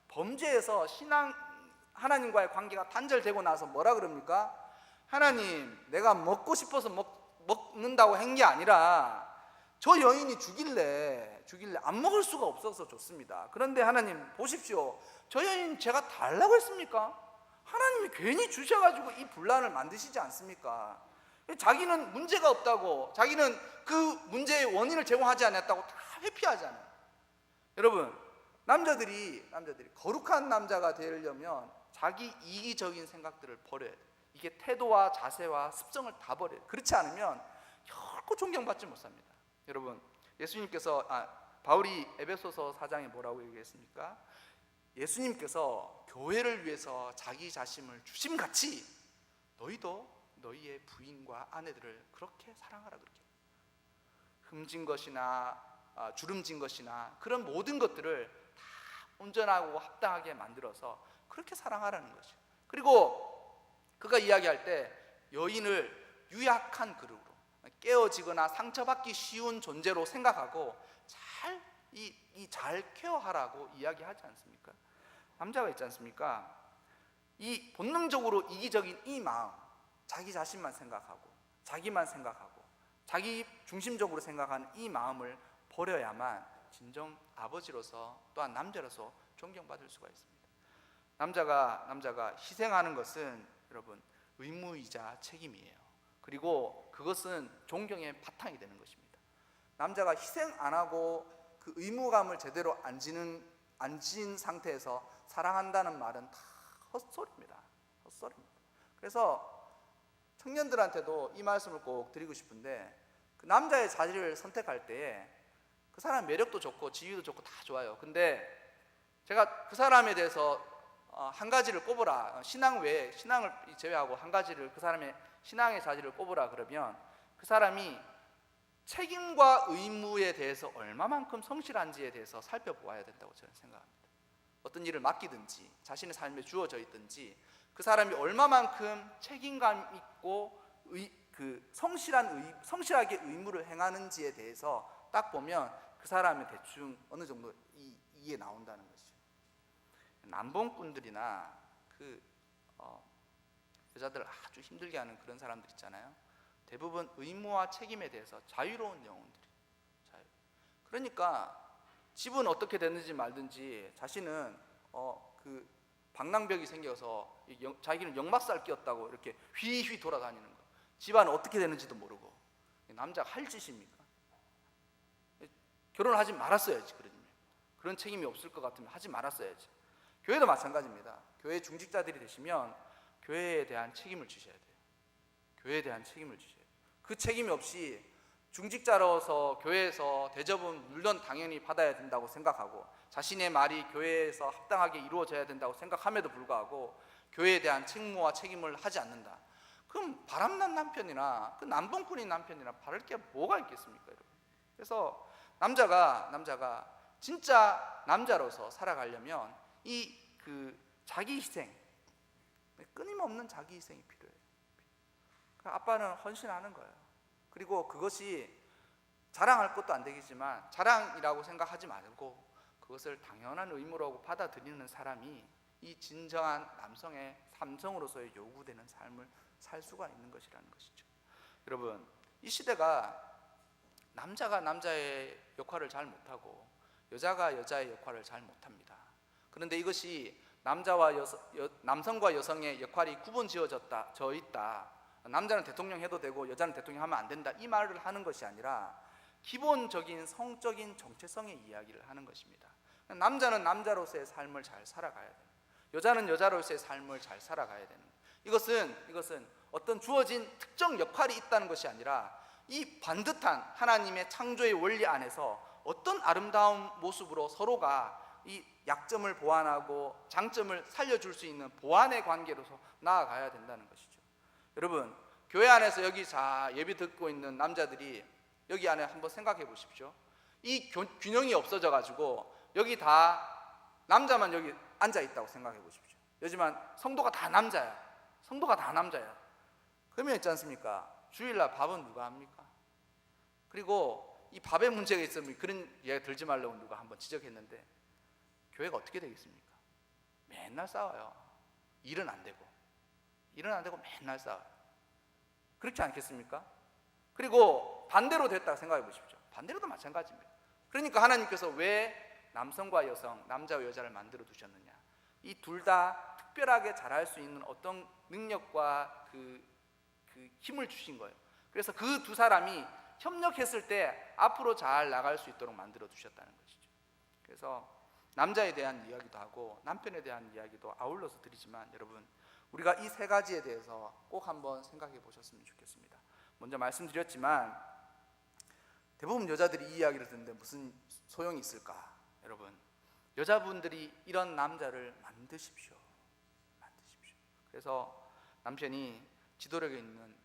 범죄에서 하나님과의 관계가 단절되고 나서 뭐라 그럽니까? 하나님, 내가 먹고 싶어서 먹는다고 한 게 아니라 저 여인이 주길래 안 먹을 수가 없어서 줬습니다. 그런데 하나님 보십시오. 저 여인 제가 달라고 했습니까? 하나님이 괜히 주셔가지고 이 분란을 만드시지 않습니까? 자기는 문제가 없다고, 자기는 그 문제의 원인을 제공하지 않았다고 다 회피하잖아요. 여러분, 남자들이 거룩한 남자가 되려면 자기 이기적인 생각들을 버려야 돼요. 이게 태도와 자세와 습성을 다 버려요. 그렇지 않으면 결코 존경받지 못합니다. 여러분, 바울이 에베소서 4장에 뭐라고 얘기했습니까? 예수님께서 교회를 위해서 자기 자신을 주심같이 너희도 너희의 부인과 아내들을 그렇게 사랑하라 그렇게. 흠진 것이나 주름진 것이나 그런 모든 것들을 다 온전하고 합당하게 만들어서 그렇게 사랑하라는 것이에요. 그리고 그가 이야기할 때 여인을 유약한 그릇으로, 깨어지거나 상처받기 쉬운 존재로 생각하고 잘 케어하라고 이야기하지 않습니까? 남자가 있지 않습니까? 이 본능적으로 이기적인 이 마음, 자기 자신만 생각하고 자기만 생각하고 자기 중심적으로 생각하는 이 마음을 버려야만 진정 아버지로서 또한 남자로서 존경받을 수가 있습니다. 남자가 희생하는 것은 여러분 의무이자 책임이에요. 그리고 그것은 존경의 바탕이 되는 것입니다. 남자가 희생 안 하고 그 의무감을 제대로 안 진 상태에서 사랑한다는 말은 다 헛소리입니다. 그래서 청년들한테도 이 말씀을 꼭 드리고 싶은데, 그 남자의 자리를 선택할 때에 그 사람 매력도 좋고 지위도 좋고 다 좋아요. 근데 제가 그 사람에 대해서 한 가지를 꼽으라. 신앙 외에, 신앙을 제외하고 한 가지를, 그 사람의 신앙의 자질을 꼽으라 그러면 그 사람이 책임과 의무에 대해서 얼마만큼 성실한지에 대해서 살펴보아야 된다고 저는 생각합니다. 어떤 일을 맡기든지 자신의 삶에 주어져 있든지 그 사람이 얼마만큼 책임감 있고 성실하게 의무를 행하는지에 대해서 딱 보면 그 사람의 대충 어느 정도 이해 나온다는 것이죠. 남봉꾼들이나 여자들 아주 힘들게 하는 그런 사람들 있잖아요. 대부분 의무와 책임에 대해서 자유로운 영혼들이. 그러니까 집은 어떻게 됐는지 말든지 자신은 방랑벽이 생겨서 자기는 역막살 끼었다고 이렇게 휘휘 돌아다니는 거. 집안은 어떻게 되는지도 모르고. 남자가 할 짓입니까? 결혼을 하지 말았어야지. 그런 책임이 없을 것 같으면 하지 말았어야지. 교회도 마찬가지입니다. 교회 중직자들이 되시면 교회에 대한 책임을 지셔야 돼요. 교회에 대한 책임을 지셔야 돼요. 그 책임이 없이 중직자로서 교회에서 대접은 물론 당연히 받아야 된다고 생각하고 자신의 말이 교회에서 합당하게 이루어져야 된다고 생각함에도 불구하고 교회에 대한 책무와 책임을 하지 않는다. 그럼 바람난 남편이나 그 남봉꾼인 남편이나 바를 게 뭐가 있겠습니까, 여러분? 그래서 남자가 진짜 남자로서 살아가려면 자기 희생, 끊임없는 자기 희생이 필요해요. 아빠는 헌신하는 거예요. 그리고 그것이 자랑할 것도 안 되겠지만 자랑이라고 생각하지 말고 그것을 당연한 의무라고 받아들이는 사람이 이 진정한 남성으로서의 요구되는 삶을 살 수가 있는 것이라는 것이죠. 여러분, 이 시대가 남자가 남자의 역할을 잘 못하고 여자가 여자의 역할을 잘 못합니다. 그런데 이것이 남성과 여성의 역할이 구분지어 있다. 남자는 대통령 해도 되고 여자는 대통령 하면 안 된다. 이 말을 하는 것이 아니라 기본적인 성적인 정체성의 이야기를 하는 것입니다. 남자는 남자로서의 삶을 잘 살아가야 돼요. 여자는 여자로서의 삶을 잘 살아가야 되는 거예요. 이것은 어떤 주어진 특정 역할이 있다는 것이 아니라 이 반듯한 하나님의 창조의 원리 안에서 어떤 아름다운 모습으로 서로가 이 약점을 보완하고 장점을 살려줄 수 있는 보완의 관계로서 나아가야 된다는 것이죠. 여러분, 교회 안에서 여기 예배 듣고 있는 남자들이 여기 안에 한번 생각해 보십시오. 이 균형이 없어져 가지고 여기 다 남자만 여기 앉아 있다고 생각해 보십시오. 요즘은 성도가 다 남자야. 그러면 있지 않습니까? 주일날 밥은 누가 합니까? 그리고 이 밥에 문제가 있으면 그런 이야기 들지 말라고 누가 한번 지적했는데 교회가 어떻게 되겠습니까? 맨날 싸워요. 일은 안 되고 맨날 싸워요. 그렇지 않겠습니까? 그리고 반대로 됐다고 생각해 보십시오. 반대로도 마찬가지입니다. 그러니까 하나님께서 왜 남성과 여성, 남자와 여자를 만들어 두셨느냐? 이 둘 다 특별하게 잘할 수 있는 어떤 능력과 그 힘을 주신 거예요. 그래서 그 두 사람이 협력했을 때 앞으로 잘 나갈 수 있도록 만들어 두셨다는 것이죠. 그래서 남자에 대한 이야기도 하고 남편에 대한 이야기도 아울러서 드리지만 여러분, 우리가 이 세 가지에 대해서 꼭 한번 생각해 보셨으면 좋겠습니다. 먼저 말씀드렸지만 대부분 여자들이 이 이야기를 듣는데 무슨 소용이 있을까? 여러분, 여자분들이 이런 남자를 만드십시오. 그래서 남편이 지도력에 있는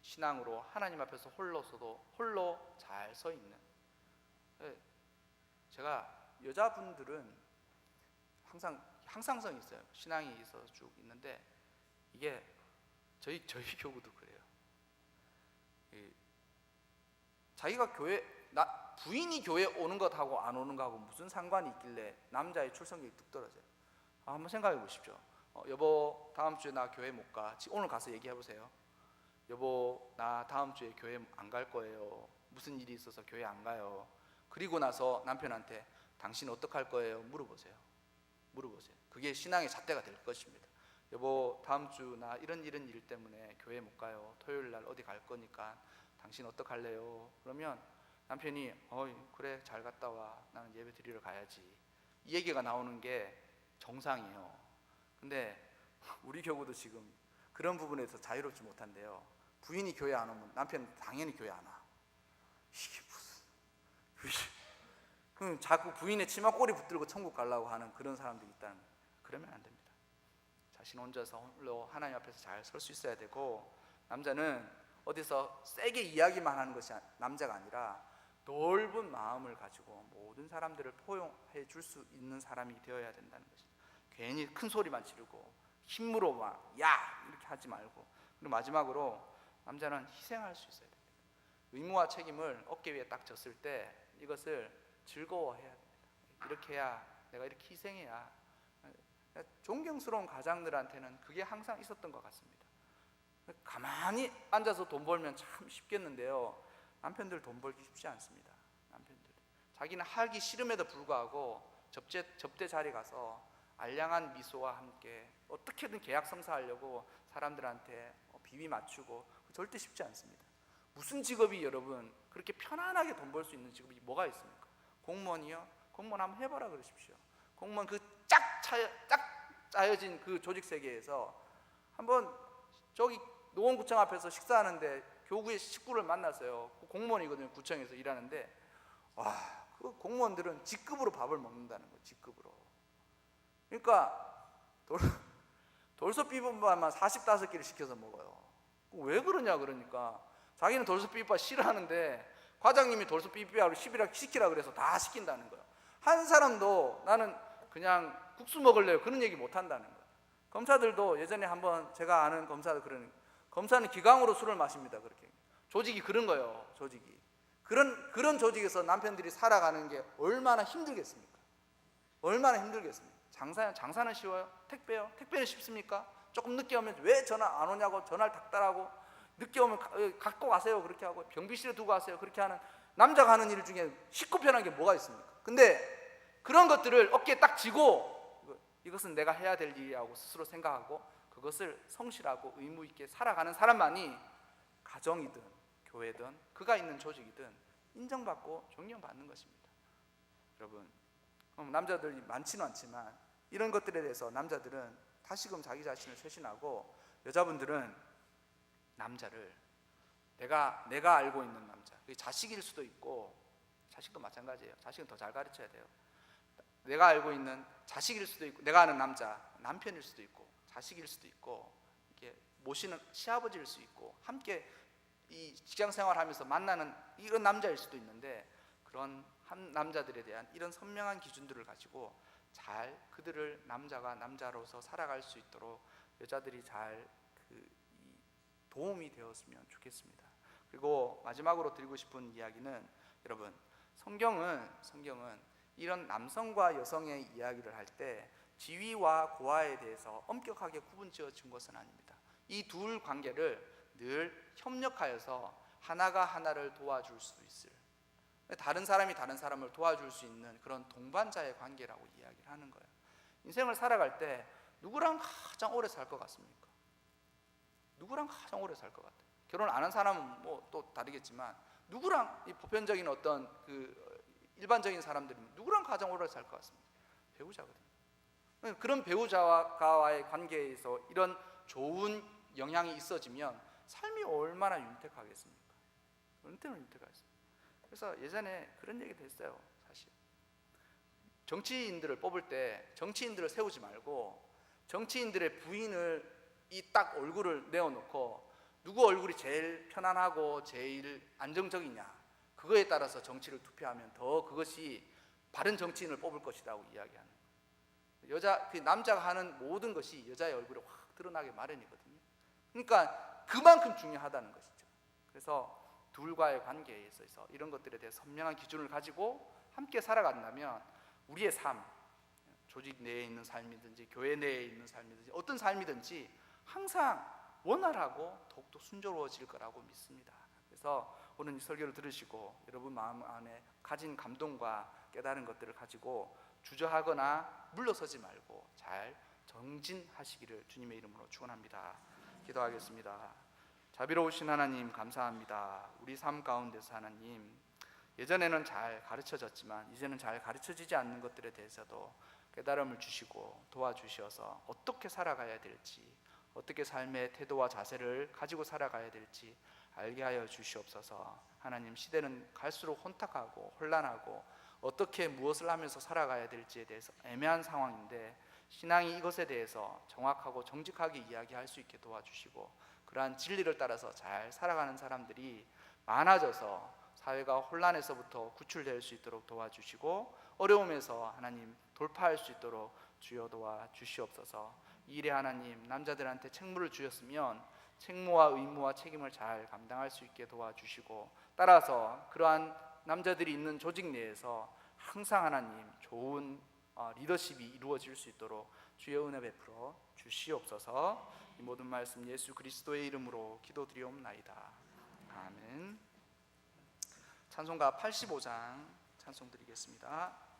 신앙으로 하나님 앞에서 홀로 잘 서 있는. 제가 여자분들은 항상 향상성이 있어요. 신앙이 있어서 쭉 있는데 이게 저희 교구도 그래요. 자기가 부인이 교회 오는 것하고 안 오는 것하고 무슨 상관이 있길래 남자의 출석률이 뚝 떨어져요. 한번 생각해 보십시오. 여보, 다음 주에 나 교회 못 가. 오늘 가서 얘기해 보세요. 여보, 나 다음 주에 교회 안 갈 거예요. 무슨 일이 있어서 교회 안 가요. 그리고 나서 남편한테 당신 어떡할 거예요? 물어보세요. 그게 신앙의 잣대가 될 것입니다. 여보, 다음 주 나 이런 일 때문에 교회 못 가요. 토요일 날 어디 갈 거니까 당신 어떡할래요? 그러면 남편이 그래, 잘 갔다 와. 나는 예배 드리러 가야지. 이 얘기가 나오는 게 정상이에요. 근데 우리 교구도 지금 그런 부분에서 자유롭지 못한데요. 부인이 교회 안 오면 남편은 당연히 교회 안 와. 이게 그럼 자꾸 부인의 치마 꼬리 붙들고 천국 가려고 하는 그런 사람들이 있다는 거예요. 그러면 안 됩니다. 자신 혼자서 홀로 하나님 앞에서 잘 설 수 있어야 되고, 남자는 어디서 세게 이야기만 하는 것이 남자가 아니라 넓은 마음을 가지고 모든 사람들을 포용해 줄 수 있는 사람이 되어야 된다는 것입니다. 괜히 큰 소리만 지르고 힘으로 막 야 이렇게 하지 말고, 그리고 마지막으로 남자는 희생할 수 있어야 됩니다. 의무와 책임을 어깨 위에 딱 졌을 때 이것을 즐거워해야 됩니다. 이렇게 해야, 내가 이렇게 희생해야. 존경스러운 가장들한테는 그게 항상 있었던 것 같습니다. 가만히 앉아서 돈 벌면 참 쉽겠는데요, 남편들 돈 벌기 쉽지 않습니다. 남편들 자기는 하기 싫음에도 불구하고 접대 자리 가서 알량한 미소와 함께 어떻게든 계약 성사하려고 사람들한테 비위 맞추고, 절대 쉽지 않습니다. 무슨 직업이 여러분 그렇게 편안하게 돈 벌 수 있는 직업이 뭐가 있습니까? 공무원이요? 공무원 한번 해봐라 그러십시오. 공무원 그 짝 짜여진 그 조직 세계에서 한번 저기 노원구청 앞에서 식사하는데 교구의 식구를 만났어요. 공무원이거든요. 구청에서 일하는데, 와, 그 공무원들은 직급으로 밥을 먹는다는 거예요. 직급으로. 그러니까 돌솥 비빔밥만 45개를 시켜서 먹어요. 왜 그러냐 그러니까 자기는 돌솥 비빔밥 싫어하는데 과장님이 돌솥 비빔밥을 시키라 그래서 다 시킨다는 거예요. 한 사람도 나는 그냥 국수 먹을래요 그런 얘기 못 한다는 거예요. 검사들도 예전에 한번 제가 아는 검사도 그러는, 검사는 기강으로 술을 마십니다. 그렇게 조직이 그런 거예요. 조직이 그런 조직에서 남편들이 살아가는 게 얼마나 힘들겠습니까? 얼마나 힘들겠습니까? 장사는 쉬워요? 택배요? 택배는 쉽습니까? 조금 늦게 오면 왜 전화 안 오냐고 전화를 닥달하고, 늦게 오면 갖고 가세요 그렇게 하고, 병비실에 두고 가세요 그렇게 하는, 남자가 하는 일 중에 쉽고 편한 게 뭐가 있습니까? 근데 그런 것들을 어깨에 딱 쥐고 이것은 내가 해야 될 일이라고 스스로 생각하고 그것을 성실하고 의무 있게 살아가는 사람만이 가정이든 교회든 그가 있는 조직이든 인정받고 존경받는 것입니다. 여러분, 남자들이 많지는 않지만 이런 것들에 대해서 남자들은 다시금 자기 자신을 쇄신하고, 여자분들은 남자를 내가 알고 있는 남자, 그게 자식일 수도 있고, 자식도 마찬가지예요. 자식은 더 잘 가르쳐야 돼요. 내가 알고 있는 자식일 수도 있고, 내가 아는 남자 남편일 수도 있고, 자식일 수도 있고, 이렇게 모시는 시아버지일 수 있고, 함께 이 직장 생활하면서 만나는 이런 남자일 수도 있는데, 그런 한 남자들에 대한 이런 선명한 기준들을 가지고 잘 그들을 남자가 남자로서 살아갈 수 있도록 여자들이 잘 도움이 되었으면 좋겠습니다. 그리고 마지막으로 드리고 싶은 이야기는, 여러분, 성경은 이런 남성과 여성의 이야기를 할 때 지위와 고하에 대해서 엄격하게 구분지어 준 것은 아닙니다. 이 둘 관계를 늘 협력하여서 하나가 하나를 도와줄 수 있을, 다른 사람이 다른 사람을 도와줄 수 있는 그런 동반자의 관계라고 이야기를 하는 거예요. 인생을 살아갈 때 누구랑 가장 오래 살 것 같습니까? 누구랑 가장 오래 살 것 같아요? 결혼 안 한 사람은 뭐 또 다르겠지만, 누구랑 이 보편적인 어떤 일반적인 사람들이면 누구랑 가장 오래 살 것 같습니까? 배우자거든요. 그런 배우자와의 관계에서 이런 좋은 영향이 있어지면 삶이 얼마나 윤택하겠습니까? 언제나 윤택하겠습니까? 그래서 예전에 그런 얘기도 했어요. 사실 정치인들을 뽑을 때 정치인들을 세우지 말고 정치인들의 부인을 이 딱 얼굴을 내어놓고 누구 얼굴이 제일 편안하고 제일 안정적이냐, 그거에 따라서 정치를 투표하면 더 그것이 바른 정치인을 뽑을 것이라고 이야기하는 거예요. 남자가 하는 모든 것이 여자의 얼굴에 확 드러나게 마련이거든요. 그러니까 그만큼 중요하다는 것이죠. 그래서 둘과의 관계에 있어서 이런 것들에 대해 선명한 기준을 가지고 함께 살아간다면 우리의 삶, 조직 내에 있는 삶이든지 교회 내에 있는 삶이든지 어떤 삶이든지 항상 원활하고 더욱더 순조로워질 거라고 믿습니다. 그래서 오늘 이 설교를 들으시고 여러분 마음 안에 가진 감동과 깨달은 것들을 가지고 주저하거나 물러서지 말고 잘 정진하시기를 주님의 이름으로 축원합니다. 기도하겠습니다. 자비로우신 하나님, 감사합니다. 우리 삶 가운데서 하나님, 예전에는 잘 가르쳐졌지만 이제는 잘 가르쳐지지 않는 것들에 대해서도 깨달음을 주시고 도와주셔서 어떻게 살아가야 될지, 어떻게 삶의 태도와 자세를 가지고 살아가야 될지 알게 하여 주시옵소서. 하나님, 시대는 갈수록 혼탁하고 혼란하고 어떻게 무엇을 하면서 살아가야 될지에 대해서 애매한 상황인데, 신앙이 이것에 대해서 정확하고 정직하게 이야기할 수 있게 도와주시고, 그러한 진리를 따라서 잘 살아가는 사람들이 많아져서 사회가 혼란에서부터 구출될 수 있도록 도와주시고, 어려움에서 하나님 돌파할 수 있도록 주여 도와주시옵소서. 이 일에 하나님 남자들한테 책무를 주셨으면 책무와 의무와 책임을 잘 감당할 수 있게 도와주시고, 따라서 그러한 남자들이 있는 조직 내에서 항상 하나님 좋은 리더십이 이루어질 수 있도록 주의 은혜 베풀어 주시옵소서. 이 모든 말씀 예수 그리스도의 이름으로 기도드리옵나이다. 아멘. 찬송가 85장 찬송 드리겠습니다.